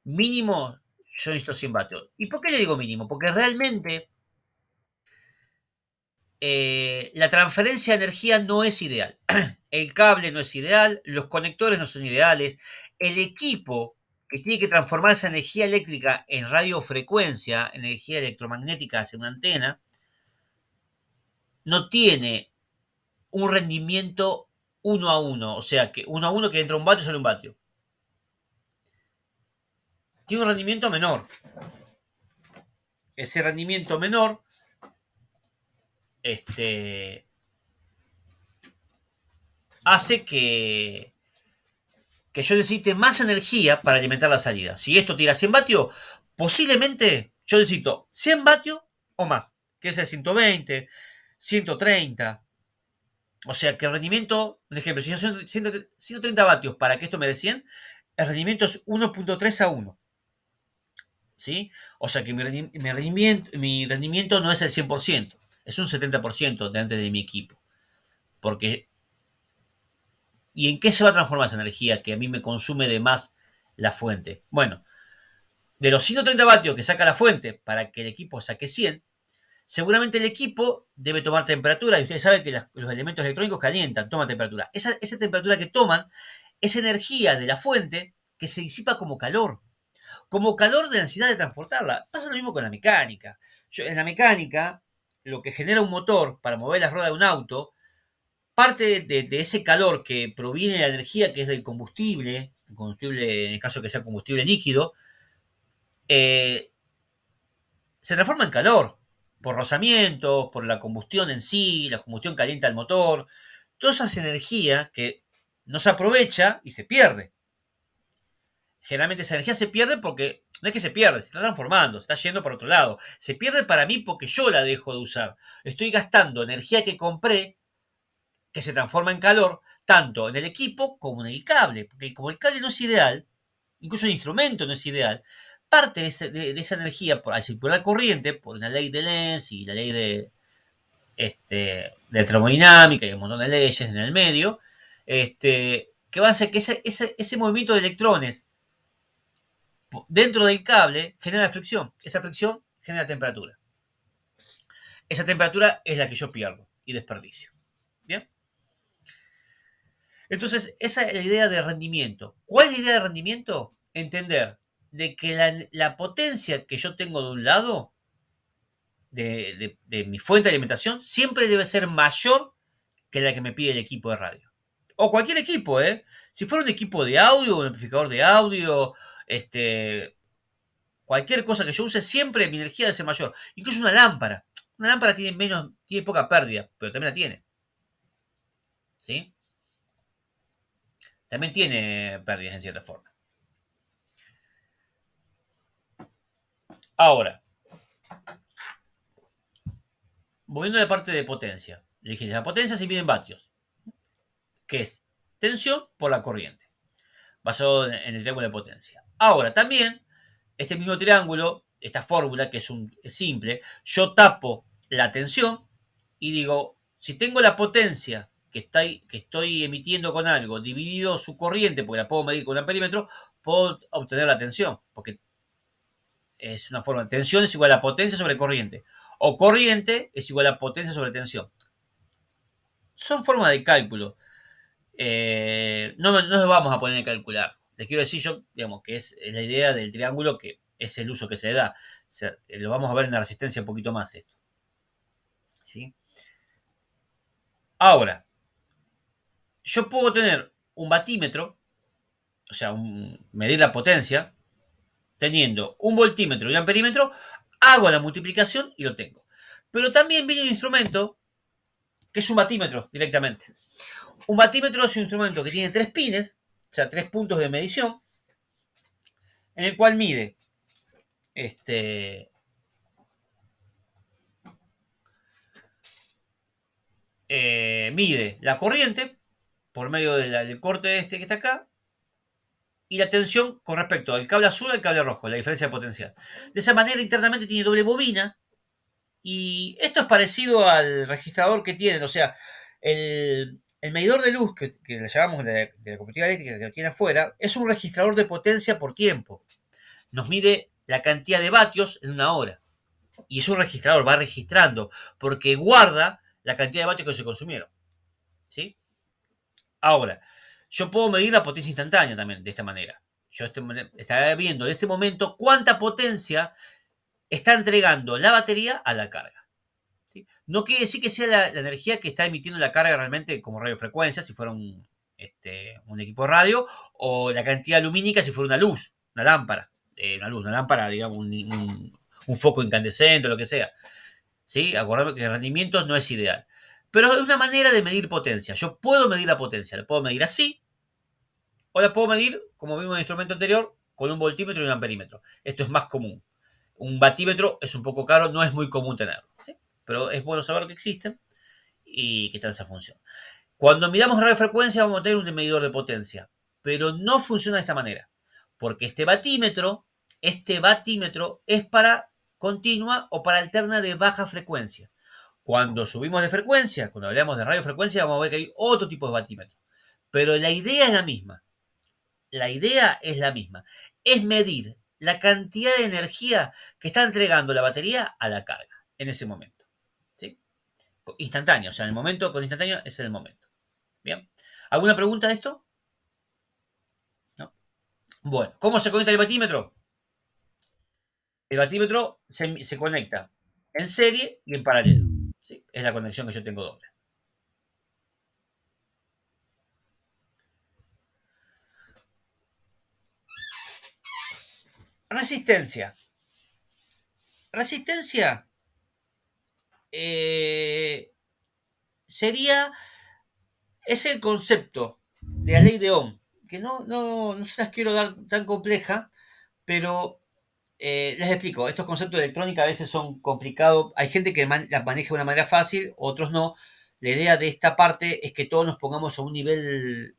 mínimo yo necesito 100 vatios. ¿Y por qué le digo mínimo? Porque realmente la transferencia de energía no es ideal. El cable no es ideal, los conectores no son ideales, el equipo que tiene que transformar esa energía eléctrica en radiofrecuencia, energía electromagnética hacia una antena, no tiene un rendimiento 1 a 1, o sea, que 1 a 1 que entra un vatio sale un vatio. Tiene un rendimiento menor. Ese rendimiento menor, hace que yo necesite más energía para alimentar la salida. Si esto tira 100 vatios, posiblemente yo necesito 100 vatios o más, que es el 120, 130. O sea que el rendimiento, por ejemplo, si yo son 130 vatios para que esto me dé 100, el rendimiento es 1.3 a 1. ¿Sí? O sea que mi rendimiento no es el 100%, es un 70% delante de mi equipo. Porque, ¿y en qué se va a transformar esa energía que a mí me consume de más la fuente? Bueno, de los 130 vatios que saca la fuente para que el equipo saque 100, seguramente el equipo debe tomar temperatura. Y ustedes saben que los elementos electrónicos calientan, toman temperatura. Esa temperatura que toman es energía de la fuente que se disipa como calor. como calor de la necesidad de transportarla. Pasa lo mismo con la mecánica. En la mecánica, lo que genera un motor para mover las ruedas de un auto, parte de ese calor que proviene de la energía que es del combustible, el combustible, en el caso que sea combustible líquido, eh, se transforma en calor por rozamientos, por la combustión en sí, la combustión calienta el motor, toda esa es energía que no se aprovecha y se pierde. Generalmente esa energía se pierde porque no es que se pierde, se está transformando, se está yendo por otro lado. Se pierde para mí porque yo la dejo de usar. Estoy gastando energía que compré, que se transforma en calor, tanto en el equipo como en el cable. Porque como el cable no es ideal, incluso el instrumento no es ideal, parte de esa energía, al circular corriente, por una ley de Lenz y la ley de termodinámica y un montón de leyes en el medio, que van a hacer que ese movimiento de electrones dentro del cable genera fricción. Esa fricción genera temperatura. Esa temperatura es la que yo pierdo y desperdicio. ¿Bien? Entonces, esa es la idea de rendimiento. ¿Cuál es la idea de rendimiento? Entender de que la potencia que yo tengo de un lado, de mi fuente de alimentación, siempre debe ser mayor que la que me pide el equipo de radio. O cualquier equipo, ¿eh? Si fuera un equipo de audio, un amplificador de audio, cualquier cosa que yo use, siempre mi energía debe ser mayor. Incluso una lámpara. Una lámpara tiene poca pérdida, pero también la tiene. ¿Sí? También tiene pérdidas en cierta forma. Ahora, volviendo a la parte de potencia. Le dije, la potencia se mide en vatios, que es tensión por la corriente, basado en el triángulo de potencia. Ahora, también, este mismo triángulo, esta fórmula, que es simple, yo tapo la tensión y digo, si tengo la potencia que estoy emitiendo con algo, dividido su corriente, porque la puedo medir con un amperímetro, puedo obtener la tensión, porque es una forma de tensión es igual a potencia sobre corriente, o corriente es igual a potencia sobre tensión. Son formas de cálculo. No nos vamos a poner a calcular. Les quiero decir yo, digamos, que es la idea del triángulo, que es el uso que se le da. O sea, lo vamos a ver en la resistencia un poquito más esto. ¿Sí? Ahora, yo puedo tener un batímetro, o sea, medir la potencia, teniendo un voltímetro y un amperímetro, hago la multiplicación y lo tengo. Pero también viene un instrumento que es un batímetro directamente. Un batímetro es un instrumento que tiene 3 pines, o sea, 3 puntos de medición, en el cual mide mide la corriente por medio del corte que está acá y la tensión con respecto al cable azul al cable rojo, la diferencia de potencial. De esa manera internamente tiene doble bobina y esto es parecido al registrador que tienen, o sea, el medidor de luz que le llamamos de la computadora eléctrica que lo tiene afuera es un registrador de potencia por tiempo. Nos mide la cantidad de vatios en una hora. Y es un registrador, va registrando, porque guarda la cantidad de vatios que se consumieron. ¿Sí? Ahora, yo puedo medir la potencia instantánea también de esta manera. Yo estaré viendo en este momento cuánta potencia está entregando la batería a la carga. ¿Sí? No quiere decir que sea la energía que está emitiendo la carga realmente como radiofrecuencia, si fuera un equipo de radio, o la cantidad lumínica si fuera una luz, una lámpara. Una lámpara, digamos, un foco incandescente o lo que sea. ¿Sí? Acordame que el rendimiento no es ideal. Pero es una manera de medir potencia. Yo puedo medir la potencia. La puedo medir así, o la puedo medir, como vimos en el instrumento anterior, con un voltímetro y un amperímetro. Esto es más común. Un batímetro es un poco caro, no es muy común tenerlo. ¿Sí? Pero es bueno saber que existen y que están esa función. Cuando midamos radiofrecuencia vamos a tener un medidor de potencia. Pero no funciona de esta manera. Porque este batímetro es para continua o para alterna de baja frecuencia. Cuando subimos de frecuencia, cuando hablamos de radiofrecuencia, vamos a ver que hay otro tipo de batímetro. Pero la idea es la misma. La idea es la misma. Es medir la cantidad de energía que está entregando la batería a la carga en ese momento. ¿Sí? Instantáneo. O sea, en el momento con instantáneo es en el momento. Bien. ¿Alguna pregunta de esto? ¿No? Bueno, ¿cómo se conecta el batímetro? El batímetro se conecta en serie y en paralelo. ¿Sí? Es la conexión que yo tengo doble. Resistencia. Resistencia sería, es el concepto de la ley de Ohm, que no se las quiero dar tan compleja, pero les explico, estos conceptos de electrónica a veces son complicados, hay gente que las maneja de una manera fácil, otros no. La idea de esta parte es que todos nos pongamos a un nivel,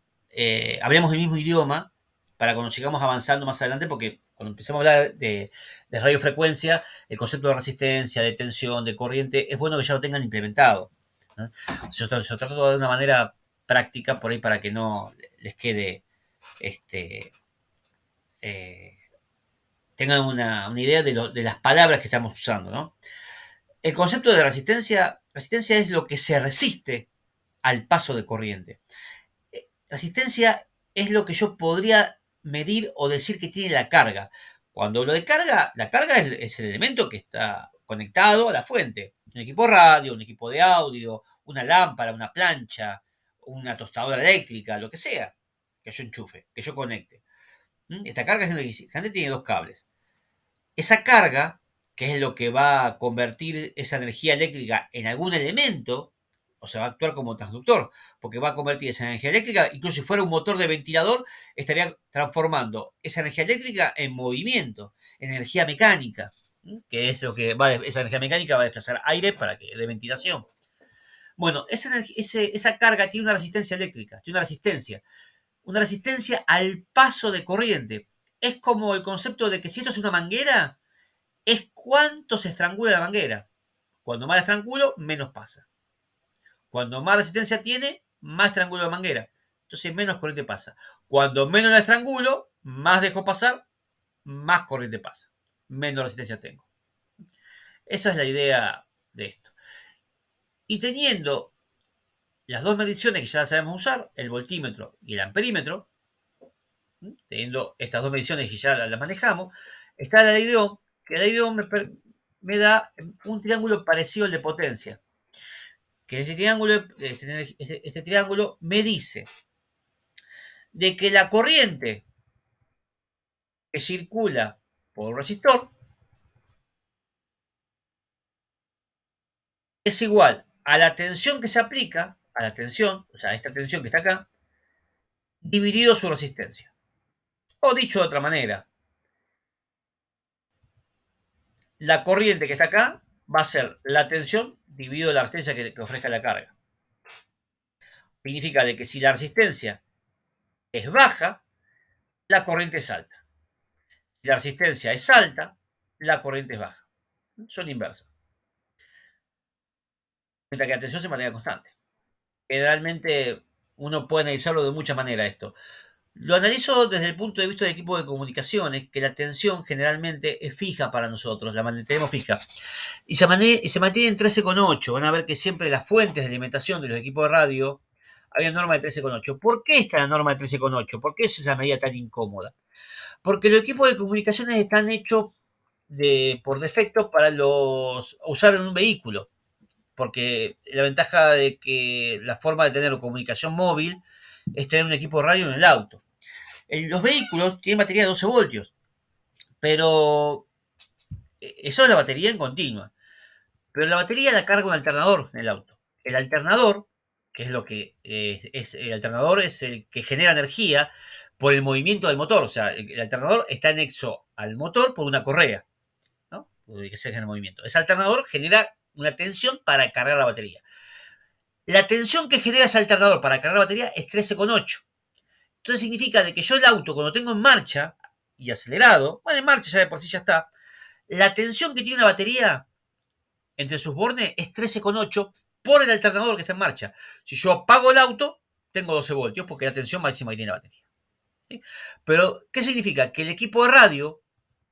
hablemos el mismo idioma, para cuando sigamos avanzando más adelante, porque cuando empecemos a hablar de radiofrecuencia, el concepto de resistencia, de tensión, de corriente, es bueno que ya lo tengan implementado, ¿no? Se lo trato de una manera práctica por ahí para que no les quede este, eh, tengan una idea de las palabras que estamos usando, ¿no? El concepto de resistencia es lo que se resiste al paso de corriente. Resistencia es lo que yo podría medir o decir que tiene la carga. Cuando hablo de carga, la carga es el elemento que está conectado a la fuente. Un equipo radio, un equipo de audio, una lámpara, una plancha, una tostadora eléctrica, lo que sea, que yo enchufe, que yo conecte. Esta carga generalmente tiene dos cables. Esa carga, que es lo que va a convertir esa energía eléctrica en algún elemento, o sea, va a actuar como transductor, porque va a convertir esa energía eléctrica, incluso si fuera un motor de ventilador, estaría transformando esa energía eléctrica en movimiento, en energía mecánica, que es lo que esa energía mecánica va a desplazar aire para que dé ventilación. Bueno, esa carga tiene una resistencia eléctrica, tiene una resistencia al paso de corriente. Es como el concepto de que si esto es una manguera, es cuánto se estrangula la manguera. Cuando más la estrangulo, menos pasa. Cuando más resistencia tiene, más estrangula la manguera. Entonces menos corriente pasa. Cuando menos la estrangulo, más dejo pasar, más corriente pasa. Menos resistencia tengo. Esa es la idea de esto. Y teniendo las dos mediciones que ya sabemos usar, el voltímetro y el amperímetro, teniendo estas dos mediciones que ya las manejamos, está la ley de Ohm, que la ley de Ohm me da un triángulo parecido al de potencia. Que este triángulo me dice de que la corriente que circula por un resistor es igual a la tensión que se aplica, a la tensión, o sea, esta tensión que está acá, dividido su resistencia. O dicho de otra manera, la corriente que está acá va a ser la tensión dividido la resistencia que ofrezca la carga. Significa de que si la resistencia es baja, la corriente es alta. Si la resistencia es alta, la corriente es baja. Son inversas. Mientras que la tensión se mantenga constante. Generalmente uno puede analizarlo de muchas maneras esto. Lo analizo desde el punto de vista del equipo de comunicaciones, que la tensión generalmente es fija para nosotros, la mantenemos fija. Y se mantiene en 13,8. Van a ver que siempre las fuentes de alimentación de los equipos de radio había norma de 13,8. ¿Por qué está la norma de 13,8? ¿Por qué es esa medida tan incómoda? Porque los equipos de comunicaciones están hechos por defecto para usar en un vehículo. Porque la ventaja de que la forma de tener comunicación móvil es tener un equipo de radio en el auto. Los vehículos tienen batería de 12 voltios, pero eso es la batería en continua. Pero la batería la carga un alternador en el auto. El alternador, que es lo que es el alternador, es el que genera energía por el movimiento del motor. O sea, el alternador está anexo al motor por una correa, ¿no? Que se genera el movimiento. Ese alternador genera una tensión para cargar la batería. La tensión que genera ese alternador para cargar la batería es 13,8. Entonces significa de que yo el auto, cuando tengo en marcha y acelerado, bueno, en marcha ya de por sí ya está, la tensión que tiene una batería entre sus bornes es 13,8 por el alternador que está en marcha. Si yo apago el auto, tengo 12 voltios porque es la tensión máxima que tiene la batería. ¿Sí? Pero, ¿qué significa? Que el equipo de radio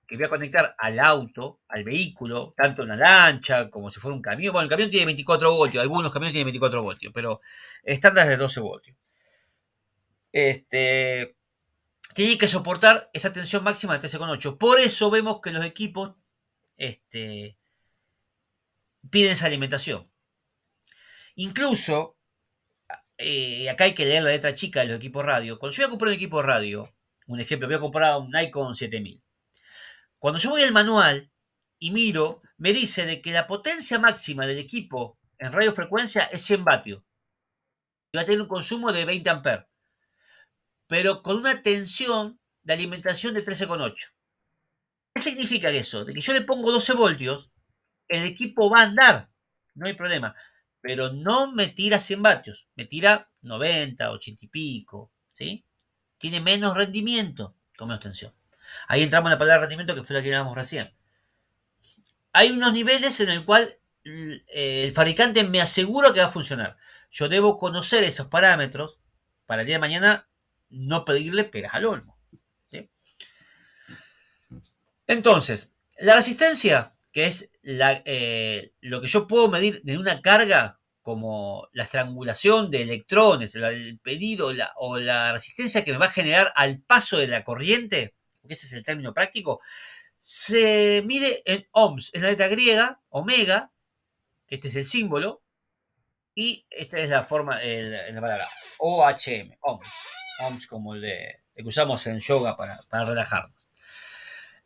que voy a conectar al auto, al vehículo, tanto en una lancha como si fuera un camión. Bueno, el camión tiene 24 voltios, algunos camiones tienen 24 voltios, pero estándar es de 12 voltios. Tiene que soportar esa tensión máxima de 13,8. Por eso vemos que los equipos piden esa alimentación. Incluso, acá hay que leer la letra chica de los equipos radio. Cuando yo voy a comprar un equipo de radio, un ejemplo, voy a comprar un Nikon 7000. Cuando yo voy al manual y miro, me dice de que la potencia máxima del equipo en radiofrecuencia es 100 vatios. Y va a tener un consumo de 20 amperes, pero con una tensión de alimentación de 13,8. ¿Qué significa eso? De que yo le pongo 12 voltios, el equipo va a andar, no hay problema, pero no me tira 100 vatios, me tira 90, 80 y pico, ¿sí? Tiene menos rendimiento con menos tensión. Ahí entramos en la palabra rendimiento, que fue la que hablábamos recién. Hay unos niveles en el cual el fabricante me asegura que va a funcionar. Yo debo conocer esos parámetros para el día de mañana no pedirle peras al olmo, ¿sí? Entonces, la resistencia, que es lo que yo puedo medir de una carga, como la estrangulación de electrones, el pedido o la resistencia que me va a generar al paso de la corriente, porque ese es el término práctico, se mide en ohms, es la letra griega, omega, que este es el símbolo, y esta es la forma, la palabra, OHM, ohms, ohms como el que usamos en yoga para relajarnos.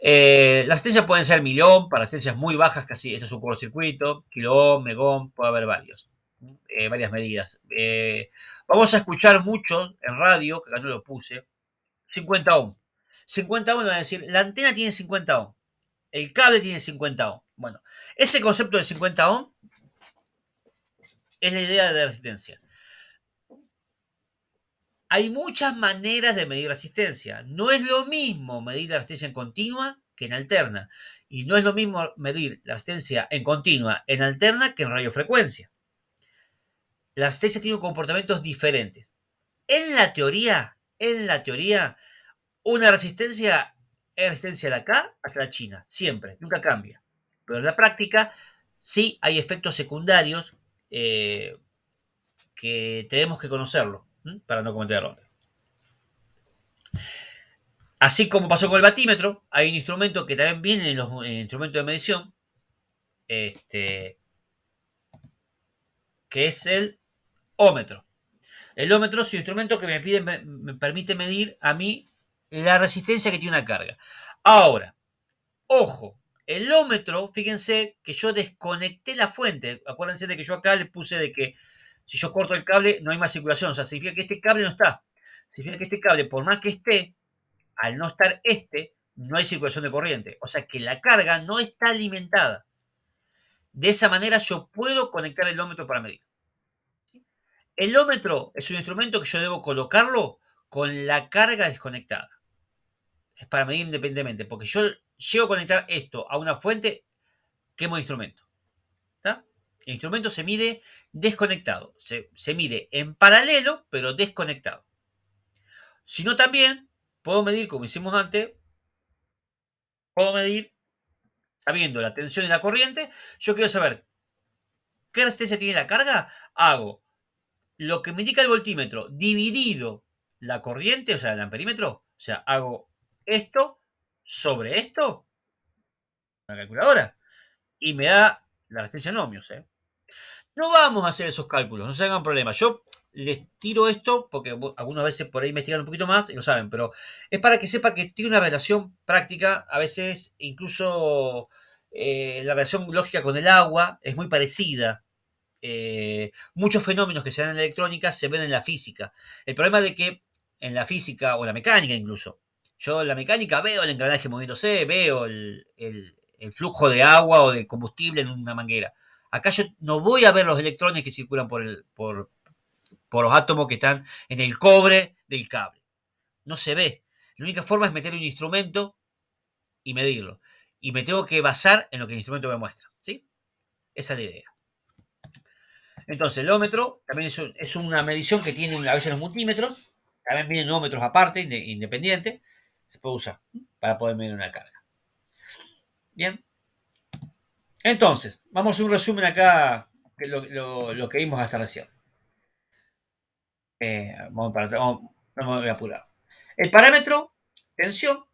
Las resistencias pueden ser millón, para resistencias muy bajas, casi esto es un cortocircuito, kilo ohm, megón, puede haber varias medidas. Vamos a escuchar mucho en radio, que acá no lo puse, 50 ohm. 50 ohm va a decir, la antena tiene 50 ohm, el cable tiene 50 ohm. Bueno, ese concepto de 50 ohm es la idea de resistencia. Hay muchas maneras de medir resistencia. No es lo mismo medir la resistencia en continua que en alterna. Y no es lo mismo medir la resistencia en continua en alterna que en radiofrecuencia. La resistencia tiene comportamientos diferentes. En la teoría, una resistencia es resistencia de acá hasta la China. Siempre, nunca cambia. Pero en la práctica sí hay efectos secundarios que tenemos que conocerlo para no cometer errores. Así como pasó con el batímetro, hay un instrumento que también viene en los instrumentos de medición, que es el ómetro. El ómetro es un instrumento que me permite medir a mí la resistencia que tiene una carga. Ahora, ojo, el ómetro, fíjense que yo desconecté la fuente. Acuérdense de que yo acá le puse de que si yo corto el cable no hay más circulación. O sea, significa que este cable no está. Significa que este cable, por más que esté, al no estar no hay circulación de corriente. O sea que la carga no está alimentada. De esa manera yo puedo conectar el ómetro para medir. El ómetro es un instrumento que yo debo colocarlo con la carga desconectada. Es para medir independientemente, porque yo llego a conectar esto a una fuente, quemo el instrumento. ¿Está? El instrumento se mide desconectado. Se mide en paralelo, pero desconectado. Si no, también puedo medir, como hicimos antes, puedo medir sabiendo la tensión y la corriente. Yo quiero saber qué resistencia tiene la carga. Hago lo que me indica el voltímetro dividido la corriente, o sea, el amperímetro. O sea, hago esto sobre esto, la calculadora, y me da la resistencia en ohmios. No vamos a hacer esos cálculos, no se hagan problemas. Yo les tiro esto porque algunas veces por ahí investigan un poquito más y lo saben, pero es para que sepa que tiene una relación práctica, a veces incluso la relación lógica con el agua es muy parecida. Muchos fenómenos que se dan en la electrónica se ven en la física. El problema es de que en la física o en la mecánica incluso, yo en la mecánica veo el engranaje moviéndose, veo el flujo de agua o de combustible en una manguera. Acá yo no voy a ver los electrones que circulan por los átomos que están en el cobre del cable. No se ve. La única forma es meter un instrumento y medirlo. Y me tengo que basar en lo que el instrumento me muestra. ¿Sí? Esa es la idea. Entonces, el ómetro también es una medición que tiene a veces los multímetros. También vienen ómetros aparte, independientes. Se puede usar para poder medir una carga. Bien. Entonces, vamos a hacer un resumen acá de lo que vimos hasta recién. No me voy a apurar. El parámetro, tensión,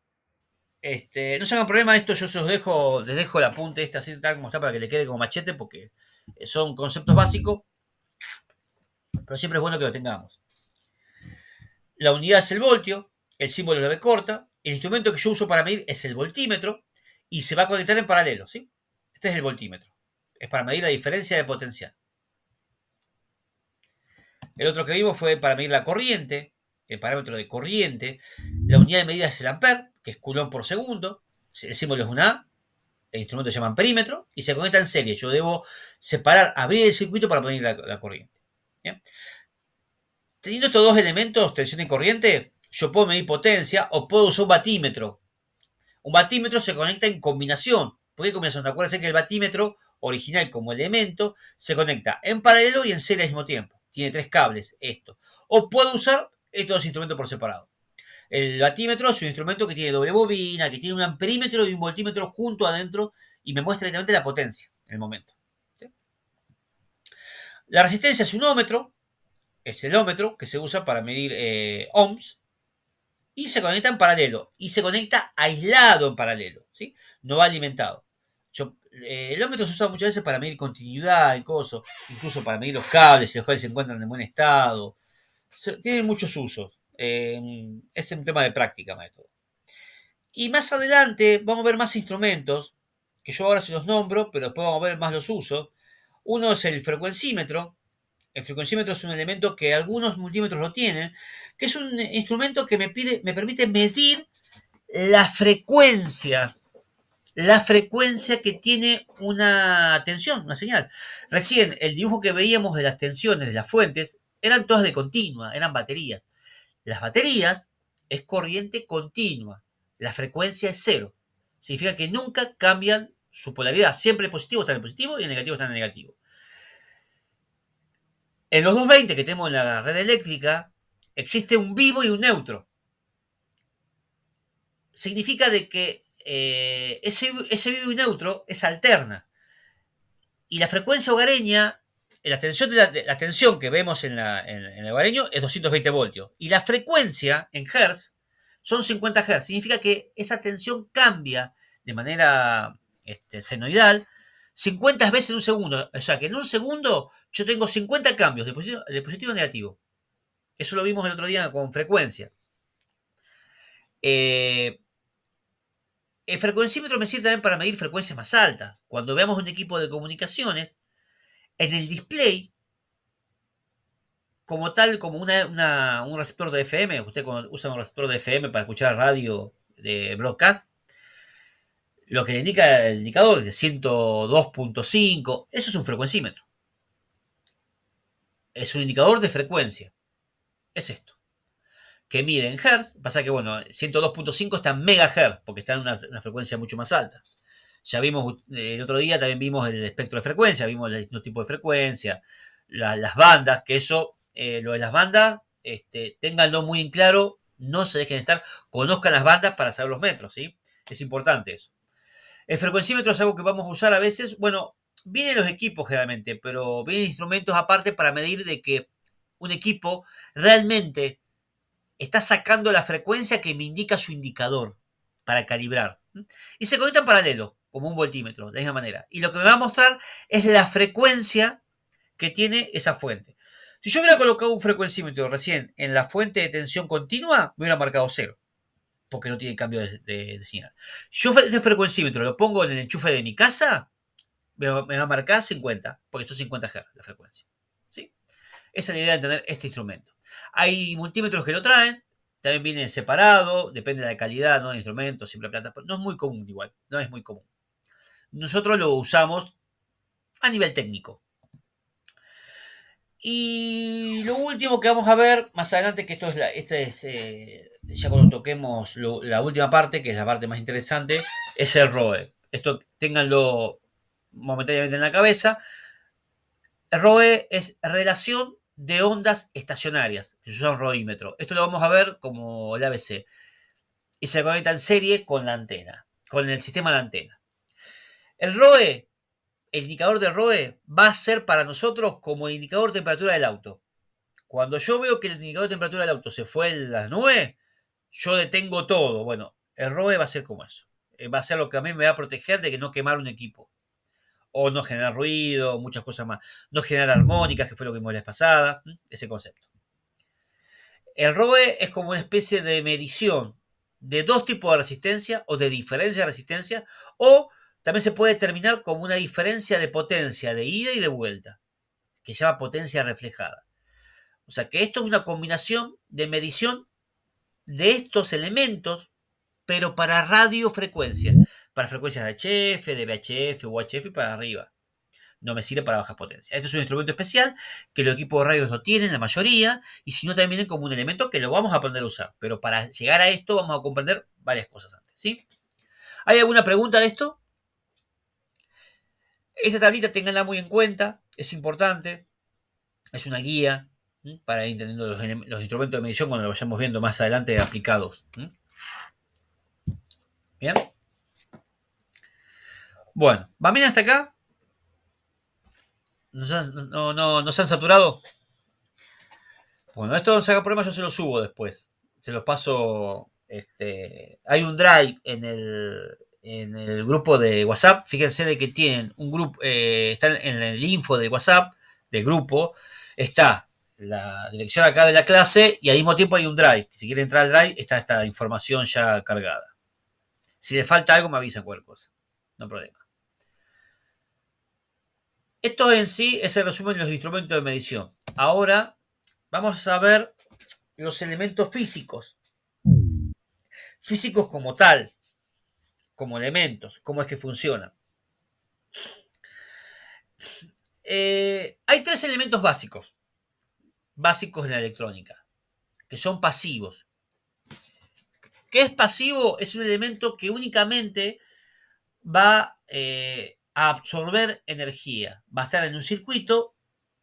No se hagan problema, esto yo se los dejo, les dejo el apunte así tal como está para que le quede como machete, porque son conceptos básicos, pero siempre es bueno que lo tengamos. La unidad es el voltio, el símbolo es la B corta, el instrumento que yo uso para medir es el voltímetro y se va a conectar en paralelo, ¿sí? Este es el voltímetro. Es para medir la diferencia de potencial. El otro que vimos fue para medir la corriente, el parámetro de corriente. La unidad de medida es el ampere, que es coulomb por segundo. El símbolo es una A. El instrumento se llama amperímetro y se conecta en serie. Yo debo separar, abrir el circuito para medir la corriente. ¿Bien? Teniendo estos dos elementos, tensión y corriente, yo puedo medir potencia o puedo usar un batímetro. Un batímetro se conecta en combinación. ¿Por qué combinación? Acuérdense que el batímetro original como elemento se conecta en paralelo y en serie al mismo tiempo. Tiene 3 cables, esto. O puedo usar estos dos instrumentos por separado. El batímetro es un instrumento que tiene doble bobina, que tiene un amperímetro y un voltímetro junto adentro y me muestra directamente la potencia en el momento. ¿Sí? La resistencia es un ómetro, es el ómetro que se usa para medir ohms y se conecta en paralelo y se conecta aislado en paralelo, ¿sí? No va alimentado. El ómetro se usa muchas veces para medir continuidad, incluso para medir los cables, si los cables se encuentran en buen estado. Tiene muchos usos. Es un tema de práctica, más de todo. Y más adelante vamos a ver más instrumentos, que yo ahora se los nombro, pero después vamos a ver más los usos. Uno es el frecuencímetro. El frecuencímetro es un elemento que algunos multímetros lo tienen, que es un instrumento que me permite medir la frecuencia que tiene una tensión, una señal. Recién el dibujo que veíamos de las tensiones de las fuentes eran todas de continua, eran baterías. Las baterías es corriente continua, la frecuencia es cero. Significa que nunca cambian su polaridad, siempre el positivo está en el positivo y el negativo está en el negativo. En los 220 que tenemos en la red eléctrica, existe un vivo y un neutro. Significa de que ese vivo y neutro es alterna. Y la frecuencia hogareña, la tensión que vemos en el hogareño es 220 voltios. Y la frecuencia en Hertz son 50 Hz. Significa que esa tensión cambia de manera senoidal 50 veces en un segundo. O sea que en un segundo yo tengo 50 cambios de positivo a negativo. Eso lo vimos el otro día con frecuencia. El frecuencímetro me sirve también para medir frecuencias más altas. Cuando veamos un equipo de comunicaciones, en el display, como tal, como un receptor de FM, usted cuando usa un receptor de FM para escuchar radio de broadcast, lo que le indica el indicador es de 102.5, eso es un frecuencímetro. Es un indicador de frecuencia. Es esto. Que mide en Hertz, pasa que, bueno, 102.5 está en megahertz, porque está en una frecuencia mucho más alta. Ya vimos, el otro día también vimos el espectro de frecuencia, vimos los tipos de frecuencia, las bandas, que eso, lo de las bandas, ténganlo muy en claro, no se dejen estar, conozcan las bandas para saber los metros, ¿sí? Es importante eso. El frecuencímetro es algo que vamos a usar a veces, bueno, vienen los equipos generalmente, pero vienen instrumentos aparte para medir de que un equipo realmente está sacando la frecuencia que me indica su indicador para calibrar. Y se conecta en paralelo, como un voltímetro, de la misma manera. Y lo que me va a mostrar es la frecuencia que tiene esa fuente. Si yo hubiera colocado un frecuencímetro recién en la fuente de tensión continua, me hubiera marcado 0, porque no tiene cambio de señal. Yo ese frecuencímetro lo pongo en el enchufe de mi casa, me va a marcar 50, porque esto es 50 Hz la frecuencia. ¿Sí? Esa es la idea de tener este instrumento. Hay multímetros que lo traen, también viene separado, depende de la calidad, ¿no? De instrumento, simple plata, pero no es muy común igual, no es muy común. Nosotros lo usamos a nivel técnico. Y lo último que vamos a ver más adelante, que esto es ya cuando toquemos la última parte, que es la parte más interesante, es el ROE. Esto ténganlo momentáneamente en la cabeza. El ROE es relación de ondas estacionarias, que se usa un roímetro. Esto lo vamos a ver como el ABC. Y se conecta en serie con la antena, con el sistema de antena. El ROE, el indicador de ROE, va a ser para nosotros como el indicador de temperatura del auto. Cuando yo veo que el indicador de temperatura del auto se fue en las nubes, yo detengo todo. Bueno, El ROE va a ser como eso. Va a ser lo que a mí me va a proteger de que no quemar un equipo. O no generar ruido, muchas cosas más. No generar armónicas, que fue lo que vimos la vez pasada. Ese concepto. El ROE es como una especie de medición de dos tipos de resistencia o de diferencia de resistencia, o también se puede determinar como una diferencia de potencia de ida y de vuelta, que se llama potencia reflejada. O sea que esto es una combinación de medición de estos elementos, pero para radiofrecuencia, para frecuencias de HF, de VHF, UHF y para arriba. No me sirve para bajas potencias. Esto es un instrumento especial que los equipos de radios no tienen, la mayoría, y si no también vienen como un elemento que lo vamos a aprender a usar. Pero para llegar a esto vamos a comprender varias cosas antes, ¿sí? ¿Hay alguna pregunta de esto? Esta tablita tenganla muy en cuenta, es importante, es una guía para ir entendiendo los instrumentos de medición cuando lo vayamos viendo más adelante aplicados. ¿Bien? Bueno, ¿van bien hasta acá? ¿No se han saturado? Bueno, esto no se haga problema, yo se lo subo después. Se los paso. Hay un drive en el grupo de WhatsApp. Fíjense de que tienen un grupo. Está en el info de WhatsApp del grupo. Está la dirección acá de la clase y al mismo tiempo hay un drive. Si quieren entrar al drive, está esta información ya cargada. Si les falta algo, me avisan cualquier cosa. No hay problema. Esto en sí es el resumen de los instrumentos de medición. Ahora vamos a ver los elementos físicos. Físicos como tal, como elementos, cómo es que funcionan. Hay tres elementos básicos de la electrónica, que son pasivos. ¿Qué es pasivo? Es un elemento que únicamente va a absorber energía. Va a estar en un circuito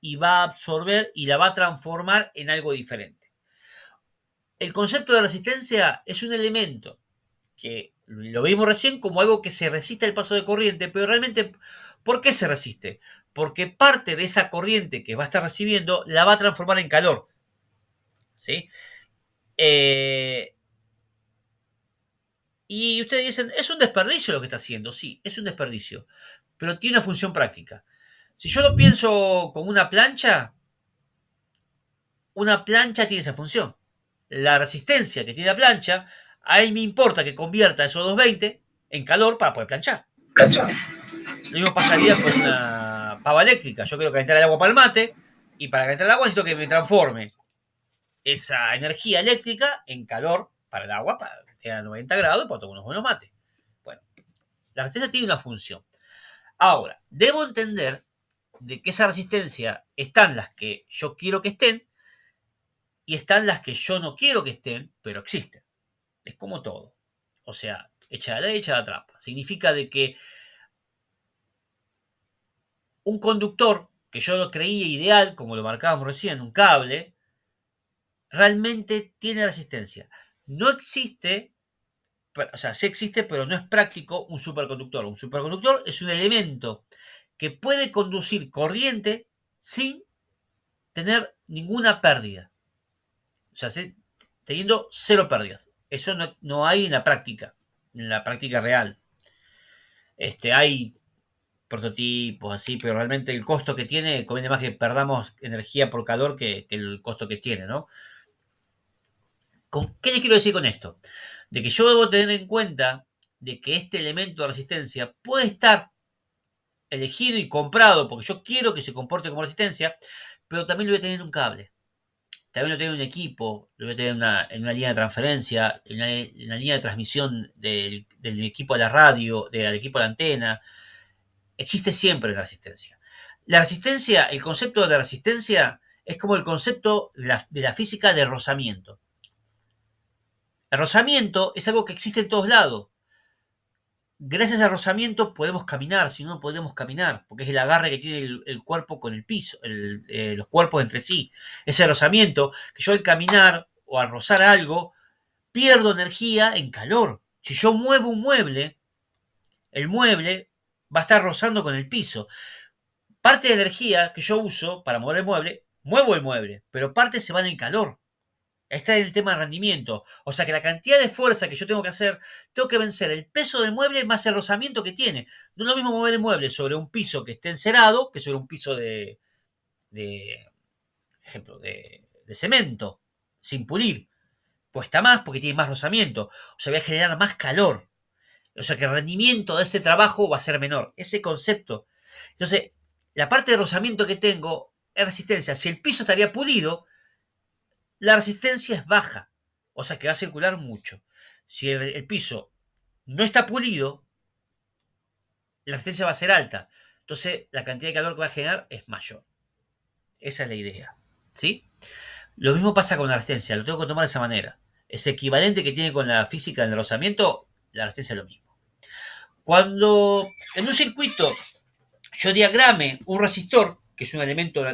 y va a absorber y la va a transformar en algo diferente. El concepto de resistencia es un elemento que lo vimos recién como algo que se resiste al paso de corriente, pero realmente, ¿por qué se resiste? Porque parte de esa corriente que va a estar recibiendo la va a transformar en calor. ¿Sí? Y ustedes dicen, es un desperdicio lo que está haciendo. Sí, es un desperdicio, pero tiene una función práctica. Si yo lo pienso como una plancha tiene esa función. La resistencia que tiene la plancha, a él me importa que convierta esos 220 en calor para poder planchar. Lo mismo pasaría con una pava eléctrica. Yo quiero calentar el agua para el mate y para calentar el agua necesito que me transforme esa energía eléctrica en calor para el agua, para que esté a 90 grados para tomar unos buenos mates. Bueno, la resistencia tiene una función. Ahora, debo entender de que esa resistencia están las que yo quiero que estén y están las que yo no quiero que estén, pero existen. Es como todo. O sea, echa la ley, echa la trampa. Significa de que un conductor, que yo lo creía ideal, como lo marcábamos recién, un cable, realmente tiene resistencia. No existe, o sea, sí existe, pero no es práctico un superconductor. Un superconductor es un elemento que puede conducir corriente sin tener ninguna pérdida. O sea, teniendo cero pérdidas. Eso no hay en la práctica real. Hay prototipos así, pero realmente el costo que tiene conviene más que perdamos energía por calor que el costo que tiene, ¿no? ¿Qué les quiero decir con esto? De que yo debo tener en cuenta de que este elemento de resistencia puede estar elegido y comprado porque yo quiero que se comporte como resistencia, pero también lo voy a tener en un cable. También lo tengo en un equipo, lo voy a tener en una línea de transferencia, en una línea de transmisión del equipo de la radio, del equipo de la antena. Existe siempre la resistencia. La resistencia, el concepto de resistencia es como el concepto de la física de rozamiento. El rozamiento es algo que existe en todos lados. Gracias al rozamiento podemos caminar, si no, no podemos caminar, porque es el agarre que tiene el cuerpo con el piso, los cuerpos entre sí. Ese rozamiento, que yo al caminar o al rozar algo, pierdo energía en calor. Si yo muevo un mueble, el mueble va a estar rozando con el piso. Parte de la energía que yo uso para mover el mueble, muevo el mueble, pero parte se va en el calor. Está en el tema de rendimiento. O sea que la cantidad de fuerza que yo tengo que hacer, tengo que vencer el peso del mueble más el rozamiento que tiene. No es lo mismo mover el mueble sobre un piso que esté encerado que sobre un piso de ejemplo, de cemento, sin pulir. Cuesta más porque tiene más rozamiento. O sea, voy a generar más calor. O sea que el rendimiento de ese trabajo va a ser menor. Ese concepto. Entonces, la parte de rozamiento que tengo es resistencia. Si el piso estaría pulido, la resistencia es baja. O sea que va a circular mucho. Si el piso no está pulido, la resistencia va a ser alta. Entonces, la cantidad de calor que va a generar es mayor. Esa es la idea. ¿Sí? Lo mismo pasa con la resistencia. Lo tengo que tomar de esa manera. Es equivalente que tiene con la física del rozamiento, la resistencia es lo mismo. Cuando en un circuito yo diagrame un resistor, que es un elemento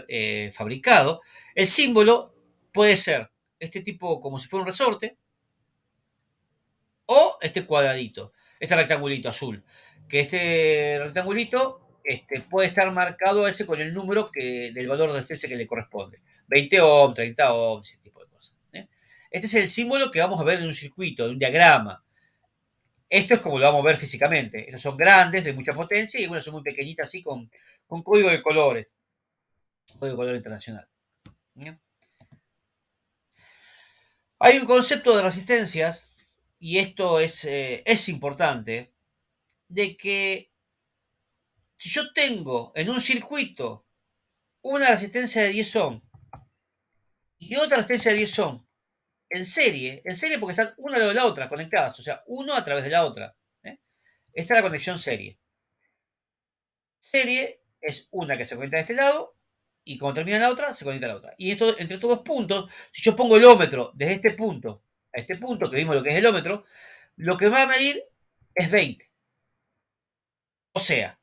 fabricado, el símbolo puede ser este tipo como si fuera un resorte, o este cuadradito, este rectangulito azul. Que este rectangulito puede estar marcado ese con el número del valor de resistencia que le corresponde. 20 ohm, 30 ohm, ese tipo de cosas. Este es el símbolo que vamos a ver en un circuito, en un diagrama. Esto es como lo vamos a ver físicamente. Estos son grandes, de mucha potencia, y algunas son muy pequeñitas, así con código de colores. Código de color internacional. ¿Bien? Hay un concepto de resistencias, y esto es importante, de que si yo tengo en un circuito una resistencia de 10 ohm y otra resistencia de 10 ohm en serie porque están una de la otra conectadas, o sea, uno a través de la otra. Esta es la conexión serie. Serie es una que se conecta de este lado y cuando termina la otra, se conecta a la otra. Y esto, entre estos dos puntos, si yo pongo el ómetro desde este punto a este punto, que vimos lo que es el ómetro, lo que va a medir es 20. O sea,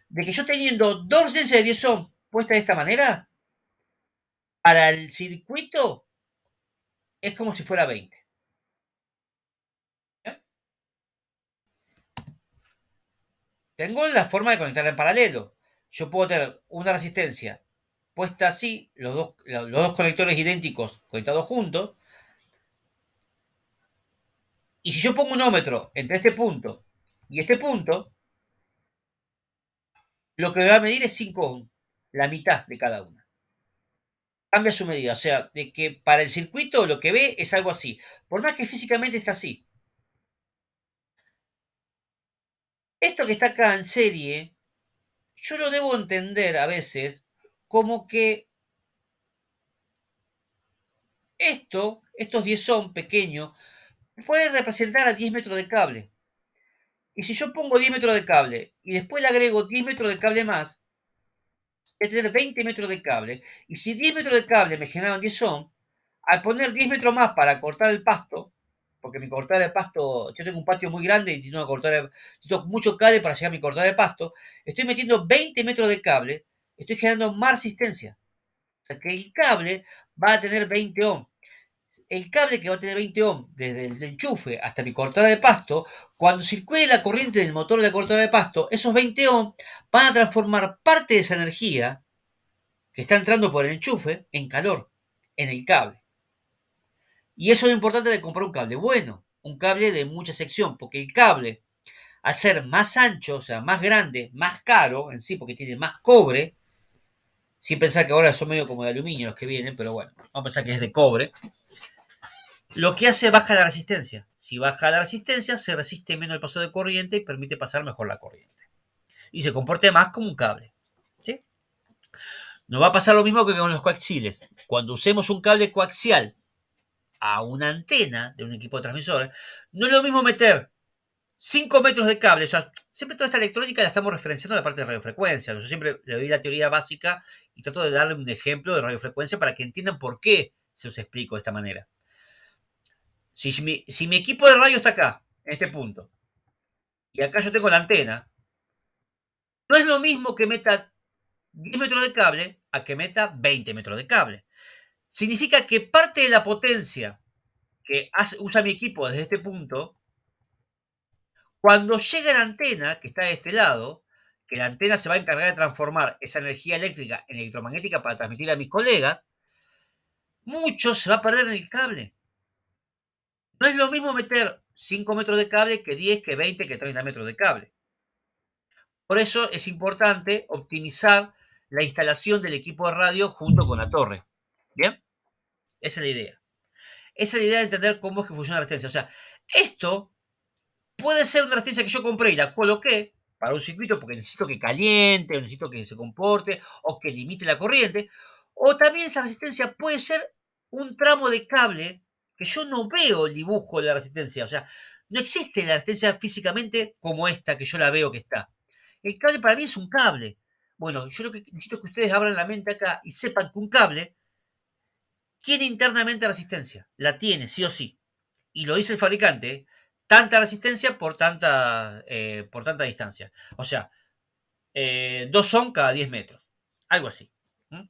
de que yo teniendo dos resistencias de 10 ohm puestas de esta manera, para el circuito es como si fuera 20. ¿Eh? Tengo la forma de conectarla en paralelo. Yo puedo tener una resistencia puesta así, los dos conectores idénticos conectados juntos. Y si yo pongo un ómetro entre este punto y este punto, lo que va a medir es 5 ohm, la mitad de cada una. Cambia su medida, o sea, de que para el circuito lo que ve es algo así, por más que físicamente está así. Esto que está acá en serie, yo lo debo entender a veces como que estos 10 ohm pequeños, puede representar a 10 metros de cable. Y si yo pongo 10 metros de cable y después le agrego 10 metros de cable más, voy a tener 20 metros de cable. Y si 10 metros de cable me generaban 10 ohm, al poner 10 metros más para cortar el pasto, porque mi cortada de pasto, yo tengo un patio muy grande y necesito mucho cable para llegar a mi cortada de pasto, estoy metiendo 20 metros de cable, estoy generando más resistencia. O sea que el cable va a tener 20 ohm. El cable que va a tener 20 ohm desde el enchufe hasta mi cortada de pasto, cuando circule la corriente del motor de la cortada de pasto, esos 20 ohm van a transformar parte de esa energía que está entrando por el enchufe en calor, en el cable. Y eso es lo importante de comprar un cable bueno, un cable de mucha sección, porque el cable, al ser más ancho, o sea, más grande, más caro en sí, porque tiene más cobre, sin pensar que ahora son medio como de aluminio los que vienen, pero bueno, vamos a pensar que es de cobre, lo que hace baja la resistencia. Si baja la resistencia, se resiste menos el paso de corriente y permite pasar mejor la corriente. Y se comporte más como un cable. ¿Sí? Nos va a pasar lo mismo que con los coaxiles. Cuando usemos un cable coaxial a una antena de un equipo de transmisores, no es lo mismo meter 5 metros de cable. O sea, siempre toda esta electrónica la estamos referenciando a la parte de radiofrecuencia. Yo siempre le doy la teoría básica y trato de darle un ejemplo de radiofrecuencia para que entiendan por qué se os explico de esta manera. Si mi equipo de radio está acá, en este punto, y acá yo tengo la antena, no es lo mismo que meta 10 metros de cable a que meta 20 metros de cable. Significa que parte de la potencia que usa mi equipo desde este punto, cuando llega la antena, que está de este lado, que la antena se va a encargar de transformar esa energía eléctrica en electromagnética para transmitir a mis colegas, mucho se va a perder en el cable. No es lo mismo meter 5 metros de cable que 10, que 20, que 30 metros de cable. Por eso es importante optimizar la instalación del equipo de radio junto con la torre. ¿Bien? Esa es la idea. Esa es la idea de entender cómo es que funciona la resistencia. O sea, esto puede ser una resistencia que yo compré y la coloqué para un circuito porque necesito que caliente, o necesito que se comporte, o que limite la corriente. O también esa resistencia puede ser un tramo de cable que yo no veo el dibujo de la resistencia. O sea, no existe la resistencia físicamente como esta que yo la veo que está. El cable para mí es un cable. Bueno, yo lo que necesito es que ustedes abran la mente acá y sepan que un cable tiene internamente resistencia. La tiene, sí o sí. Y lo dice el fabricante, ¿eh? Tanta resistencia por tanta distancia. O sea, 2 son cada 10 metros. Algo así. ¿Mm?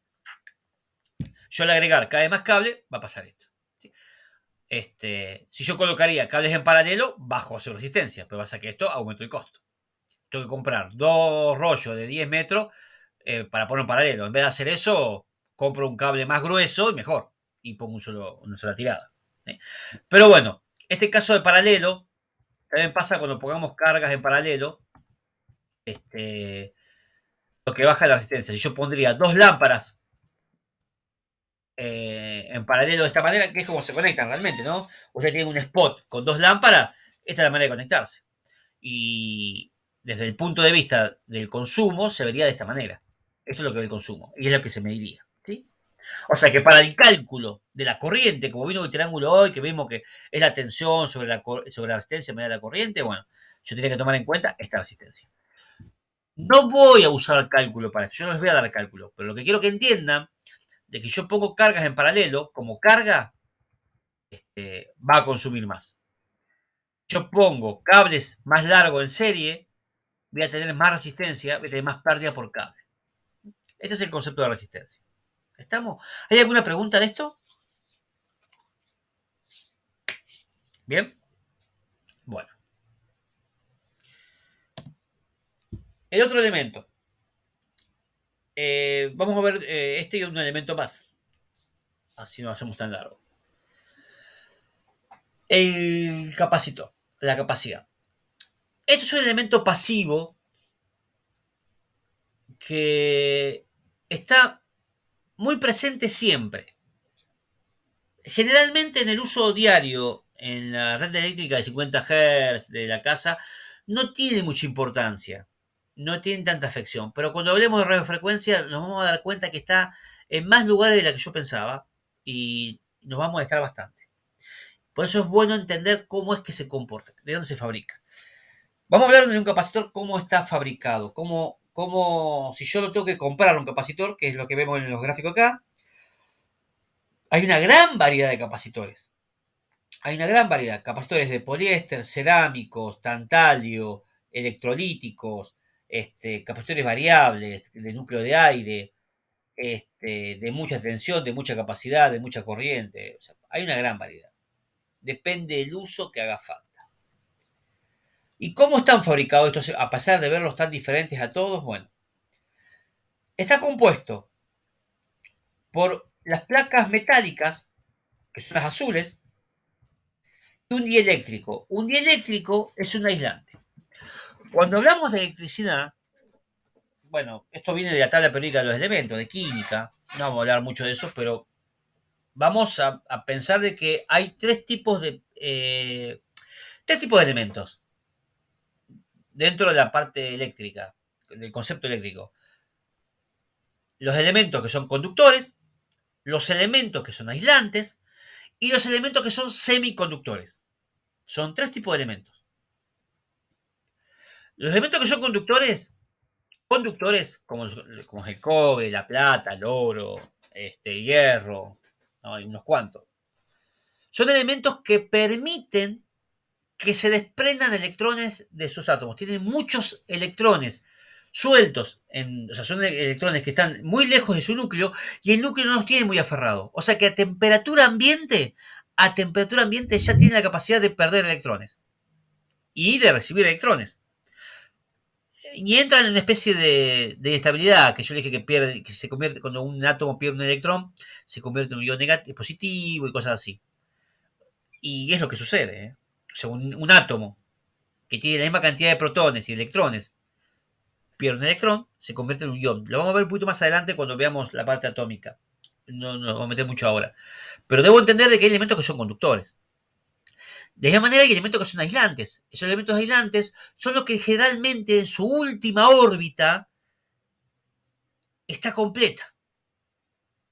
Yo al agregar cada vez más cable, va a pasar esto. ¿Sí? Si yo colocaría cables en paralelo, bajo su resistencia, pero pasa que esto aumenta el costo. Tengo que comprar 2 rollos de 10 metros para poner en paralelo. En vez de hacer eso, compro un cable más grueso y mejor. Y pongo una sola tirada. ¿Sí? Pero bueno, este caso de paralelo también pasa cuando pongamos cargas en paralelo. Lo que baja la resistencia. Si yo pondría 2 lámparas en paralelo de esta manera, que es como se conectan realmente, ¿no? Usted tiene un spot con 2 lámparas, esta es la manera de conectarse. Y desde el punto de vista del consumo, se vería de esta manera. Esto es lo que ve el consumo y es lo que se mediría, ¿sí? O sea que para el cálculo de la corriente, como vino el triángulo hoy, que vimos que es la tensión sobre la resistencia medida de la corriente, bueno, yo tenía que tomar en cuenta esta resistencia. No voy a usar cálculo para esto, yo no les voy a dar cálculo, pero lo que quiero que entiendan de que yo pongo cargas en paralelo, como carga, va a consumir más. Yo pongo cables más largos en serie, voy a tener más resistencia, voy a tener más pérdida por cable. Este es el concepto de resistencia. ¿Estamos? ¿Hay alguna pregunta de esto? Bien. Bueno. El otro elemento. Vamos a ver este y un elemento más. Así no hacemos tan largo. El capacitor. La capacidad. Esto es un elemento pasivo que está muy presente siempre. Generalmente en el uso diario en la red eléctrica de 50 Hz de la casa no tiene mucha importancia, no tiene tanta afección, pero cuando hablemos de radiofrecuencia nos vamos a dar cuenta que está en más lugares de la que yo pensaba y nos va a molestar bastante. Por eso es bueno entender cómo es que se comporta, de dónde se fabrica. Vamos a hablar de un capacitor, cómo está fabricado, si yo lo tengo que comprar un capacitor, que es lo que vemos en los gráficos acá. Hay una gran variedad de capacitores. Hay una gran variedad. Capacitores de poliéster, cerámicos, tantalio, electrolíticos, capacitores variables, de núcleo de aire, de mucha tensión, de mucha capacidad, de mucha corriente. O sea, hay una gran variedad. Depende del uso que haga falta. ¿Y cómo están fabricados estos, a pesar de verlos tan diferentes a todos? Bueno, está compuesto por las placas metálicas, que son las azules, y un dieléctrico. Un dieléctrico es un aislante. Cuando hablamos de electricidad, bueno, esto viene de la tabla periódica de los elementos, de química, no vamos a hablar mucho de eso, pero vamos a pensar de que hay tres tipos de elementos dentro de la parte eléctrica, del concepto eléctrico. Los elementos que son conductores, los elementos que son aislantes y los elementos que son semiconductores. Son tres tipos de elementos. Los elementos que son conductores como es el cobre, la plata, el oro, el hierro, ¿no? Hay unos cuantos. Son elementos que permiten que se desprendan electrones de sus átomos. Tienen muchos electrones sueltos, o sea, son electrones que están muy lejos de su núcleo y el núcleo no los tiene muy aferrado. O sea que a temperatura ambiente ya tiene la capacidad de perder electrones y de recibir electrones. Y entran en una especie de inestabilidad, que yo le dije que pierde, que se convierte, cuando un átomo pierde un electrón, se convierte en un ion negativo, positivo y cosas así. Y es lo que sucede, ¿eh? O sea, un átomo que tiene la misma cantidad de protones y electrones, pierde un electrón, se convierte en un ion. Lo vamos a ver un poquito más adelante cuando veamos la parte atómica. No nos vamos a meter mucho ahora. Pero debo entender de que hay elementos que son conductores. De igual manera hay elementos que son aislantes. Esos elementos aislantes son los que generalmente en su última órbita está completa.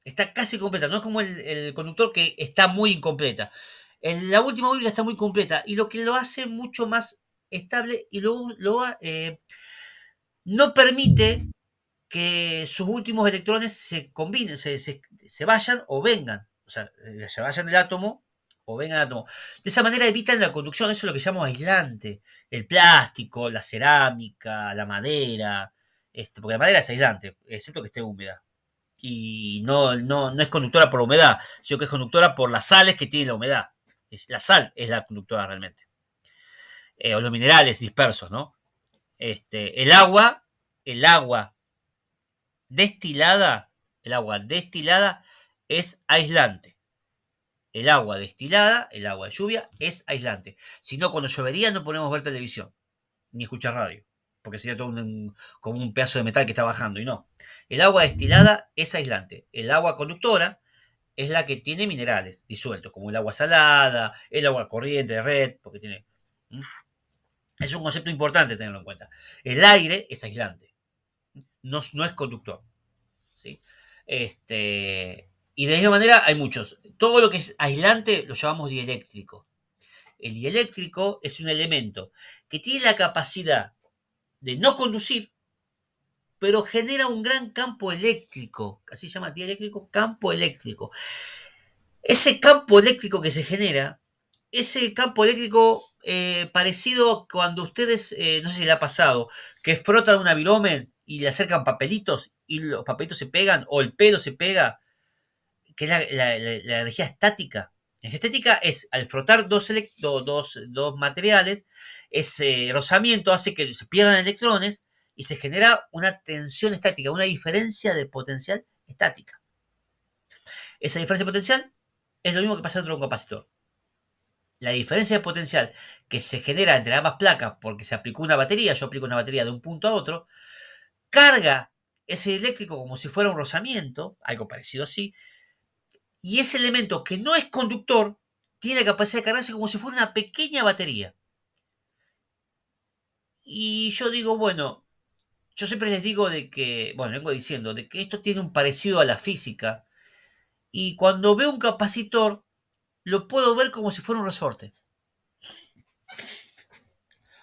Está casi completa. No es como el conductor que está muy incompleta. En la última órbita está muy completa. Y lo que lo hace mucho más estable y no permite que sus últimos electrones se combinen, se vayan o vengan. O sea, se vayan del átomo o vengan al átomo. De esa manera evitan la conducción. Eso es lo que llamamos aislante. El plástico, la cerámica, la madera. Porque la madera es aislante, excepto que esté húmeda. Y no es conductora por la humedad, sino que es conductora por las sales que tiene la humedad. La sal es la conductora realmente. O los minerales dispersos, ¿no? El agua destilada, el agua destilada es aislante. El agua destilada, el agua de lluvia, es aislante. Si no, cuando llovería no podemos ver televisión, ni escuchar radio, porque sería todo como un pedazo de metal que está bajando, y no. El agua destilada es aislante. El agua conductora es la que tiene minerales disueltos, como el agua salada, el agua corriente de red, porque tiene... Es un concepto importante tenerlo en cuenta. El aire es aislante, no es conductor. ¿Sí? Y de la misma manera hay muchos. Todo lo que es aislante lo llamamos dieléctrico. El dieléctrico es un elemento que tiene la capacidad de no conducir, pero genera un gran campo eléctrico. Así se llama dieléctrico, campo eléctrico. Ese campo eléctrico que se genera es el campo eléctrico parecido a cuando ustedes, no sé si le ha pasado, que frotan un virome y le acercan papelitos y los papelitos se pegan o el pelo se pega, que es la energía estática. La energía estática es al frotar dos materiales, ese rozamiento hace que se pierdan electrones y se genera una tensión estática, una diferencia de potencial estática. Esa diferencia de potencial es lo mismo que pasa dentro de un capacitor. La diferencia de potencial que se genera entre ambas placas porque se aplicó una batería, yo aplico una batería de un punto a otro, carga ese eléctrico como si fuera un rozamiento, algo parecido así, y ese elemento que no es conductor tiene la capacidad de cargarse como si fuera una pequeña batería. Y yo digo, bueno, yo siempre les digo de que, bueno, vengo diciendo, de que esto tiene un parecido a la física, y cuando veo un capacitor, lo puedo ver como si fuera un resorte.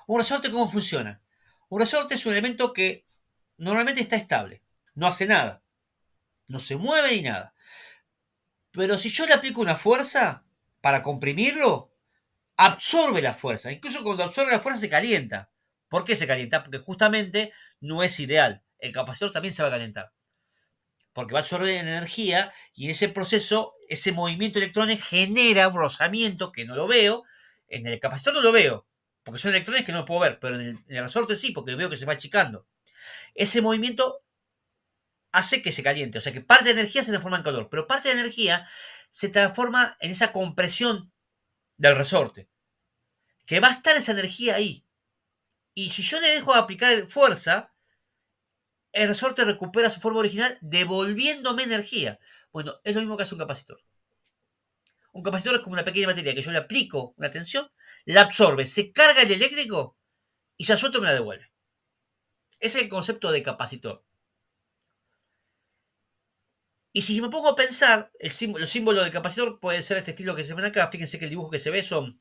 ¿Un resorte cómo funciona? Un resorte es un elemento que normalmente está estable, no hace nada, no se mueve ni nada. Pero si yo le aplico una fuerza para comprimirlo, absorbe la fuerza. Incluso cuando absorbe la fuerza se calienta. ¿Por qué se calienta? Porque justamente no es ideal. El capacitor también se va a calentar. Porque va a absorber energía y en ese proceso, ese movimiento de electrones genera un rozamiento que no lo veo. En el capacitor no lo veo, porque son electrones que no puedo ver, pero en el resorte sí, porque veo que se va achicando. Ese movimiento hace que se caliente, o sea que parte de energía se transforma en calor, pero parte de energía se transforma en esa compresión del resorte, que va a estar esa energía ahí. Y si yo le dejo de aplicar fuerza, el resorte recupera su forma original devolviéndome energía. Bueno, es lo mismo que hace un capacitor. Un capacitor es como una pequeña batería que yo le aplico una tensión, la absorbe, se carga el eléctrico y ya suelto me la devuelve. Ese es el concepto de capacitor. Y si me pongo a pensar, el símbolo del capacitor puede ser este estilo que se ven acá. Fíjense que el dibujo que se ve son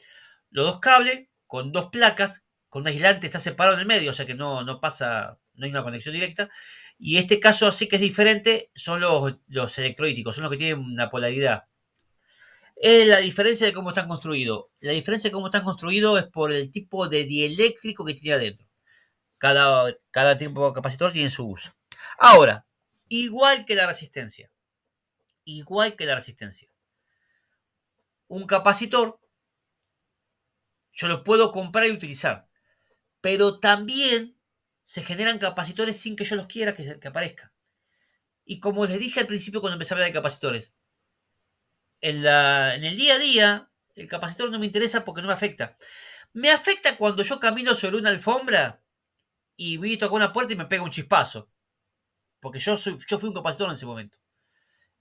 los dos cables con dos placas, con un aislante está separado en el medio, o sea que no pasa, no hay una conexión directa. Y este caso así que es diferente, son los electrolíticos, son los que tienen una polaridad. Es la diferencia de cómo están construidos. La diferencia de cómo están construidos es por el tipo de dieléctrico que tiene adentro. Cada tipo de capacitor tiene su uso. Ahora, igual que la resistencia. Igual que la resistencia. Un capacitor yo lo puedo comprar y utilizar, pero también se generan capacitores sin que yo los quiera que aparezcan. Y como les dije al principio cuando empecé a hablar de capacitores, en el día a día, el capacitor no me interesa porque no me afecta. Me afecta cuando yo camino sobre una alfombra y vi tocar una puerta y me pega un chispazo. Porque yo fui un capacitor en ese momento.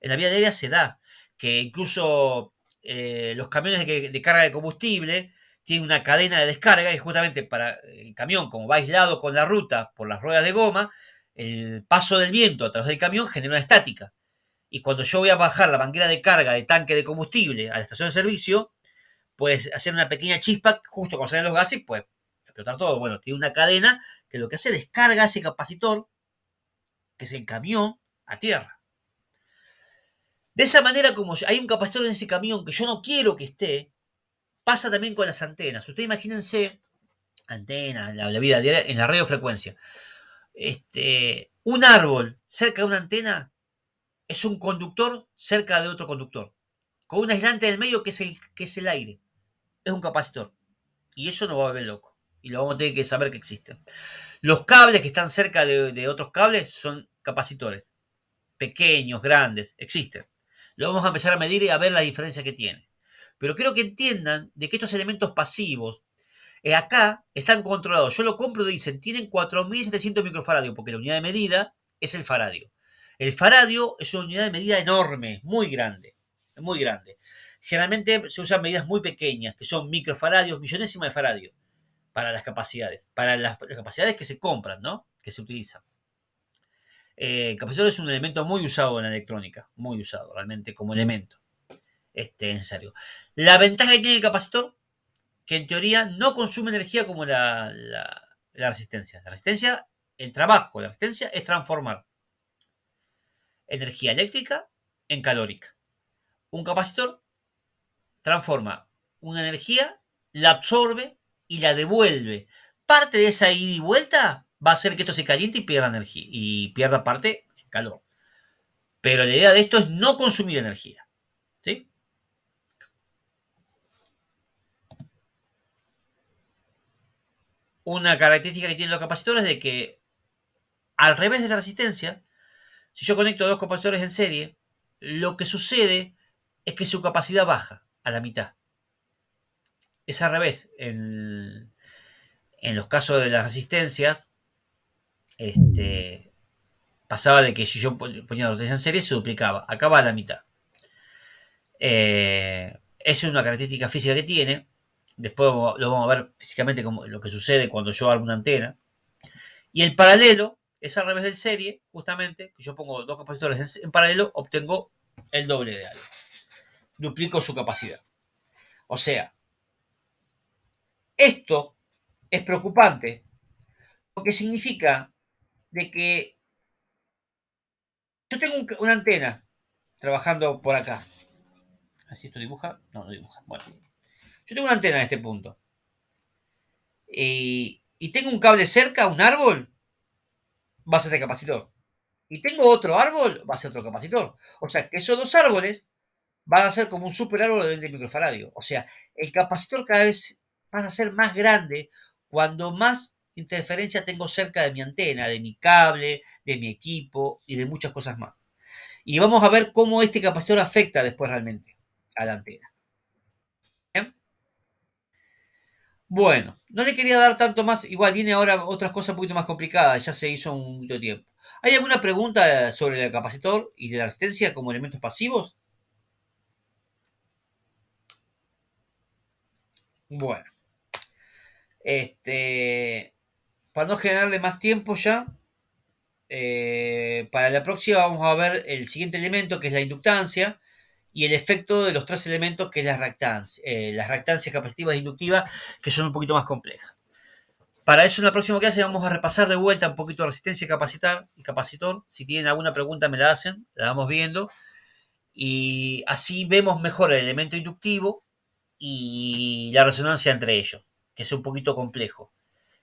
En la vida diaria se da que incluso los camiones de carga de combustible tienen una cadena de descarga y justamente para el camión, como va aislado con la ruta por las ruedas de goma, el paso del viento a través del camión genera una estática. Y cuando yo voy a bajar la manguera de carga de tanque de combustible a la estación de servicio, pues hacer una pequeña chispa justo cuando salen los gases, pues explotar todo. Bueno, tiene una cadena que lo que hace es descarga ese capacitor, que es el camión, a tierra. De esa manera, como hay un capacitor en ese camión que yo no quiero que esté, pasa también con las antenas. Ustedes imagínense, antenas, la vida diaria, en la radiofrecuencia. Un árbol cerca de una antena es un conductor cerca de otro conductor, con un aislante del medio que es el aire. Es un capacitor. Y eso nos va a volver loco. Y lo vamos a tener que saber que existen. Los cables que están cerca de otros cables son capacitores. Pequeños, grandes, existen. Lo vamos a empezar a medir y a ver la diferencia que tiene. Pero quiero que entiendan de que estos elementos pasivos acá están controlados. Yo lo compro, dicen, tienen 4700 microfaradios, porque la unidad de medida es el faradio. El faradio es una unidad de medida enorme, muy grande, muy grande. Generalmente se usan medidas muy pequeñas, que son microfaradios, millonésimas de faradio, para las capacidades que se compran, ¿no? Que se utilizan. El capacitor es un elemento muy usado en la electrónica, muy usado realmente como elemento necesario. La ventaja que tiene el capacitor, que en teoría no consume energía como la resistencia. La resistencia, el trabajo de la resistencia es transformar energía eléctrica en calórica. Un capacitor transforma una energía, la absorbe y la devuelve. Parte de esa ida y vuelta va a hacer que esto se caliente y pierda energía y pierda parte en calor. Pero la idea de esto es no consumir energía. ¿Sí? Una característica que tienen los capacitores es de que, al revés de la resistencia, si yo conecto dos capacitores en serie, lo que sucede es que su capacidad baja a la mitad. Es al revés. En los casos de las resistencias, pasaba de que si yo ponía dos en serie, se duplicaba. Acá va a la mitad. Es una característica física que tiene. Después lo vamos a ver físicamente como lo que sucede cuando yo hago una antena. Y el paralelo es al revés del serie, justamente, que yo pongo dos capacitores en paralelo, obtengo el doble de algo. Duplico su capacidad. O sea, esto es preocupante porque significa de que yo tengo una antena trabajando por acá. ¿Así esto dibuja? No, no dibuja. Bueno, yo tengo una antena en este punto. Y tengo un cable cerca, un árbol, va a ser de capacitor. Y tengo otro árbol, va a ser otro capacitor. O sea, que esos dos árboles van a ser como un super árbol de 20 microfaradio. O sea, el capacitor cada vez pasa a ser más grande cuando más interferencia tengo cerca de mi antena, de mi cable, de mi equipo y de muchas cosas más. Y vamos a ver cómo este capacitor afecta después realmente a la antena. ¿Bien? Bueno, no le quería dar tanto más. Igual viene ahora otras cosas un poquito más complicadas. Ya se hizo un poquito de tiempo. ¿Hay alguna pregunta sobre el capacitor y de la resistencia como elementos pasivos? Bueno, para no generarle más tiempo ya, para la próxima vamos a ver el siguiente elemento que es la inductancia y el efecto de los tres elementos que es las reactancias capacitivas e inductivas que son un poquito más complejas. Para eso en la próxima clase vamos a repasar de vuelta un poquito de resistencia y capacitor. Si tienen alguna pregunta me la hacen, la vamos viendo y así vemos mejor el elemento inductivo y la resonancia entre ellos, que es un poquito complejo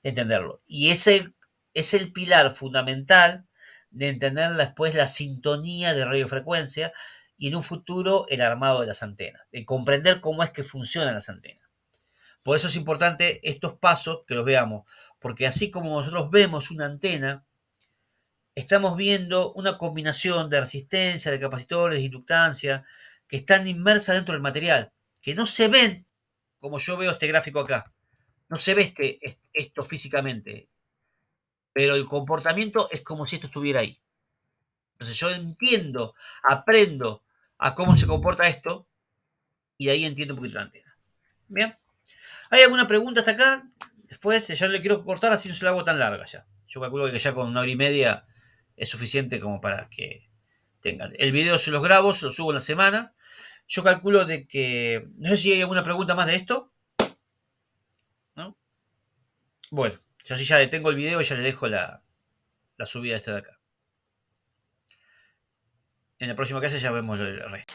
entenderlo. Y ese es el pilar fundamental de entender después la sintonía de radiofrecuencia y en un futuro el armado de las antenas, de comprender cómo es que funcionan las antenas. Por eso es importante estos pasos que los veamos, porque así como nosotros vemos una antena, estamos viendo una combinación de resistencia, de capacitores, de inductancia, que están inmersas dentro del material, que no se ven como yo veo este gráfico acá. No se ve esto físicamente, pero el comportamiento es como si esto estuviera ahí. Entonces yo entiendo, aprendo a cómo se comporta esto y de ahí entiendo un poquito la antena. Bien. ¿Hay alguna pregunta hasta acá? Después ya no le quiero cortar, así no se la hago tan larga ya. Yo calculo que ya con 1 hora y media es suficiente como para que tengan. El video se los grabo, se los subo en la semana. Yo calculo de que... No sé si hay alguna pregunta más de esto, ¿no? Bueno, yo sí ya detengo el video y ya le dejo la subida esta de acá. En la próxima clase ya vemos el resto.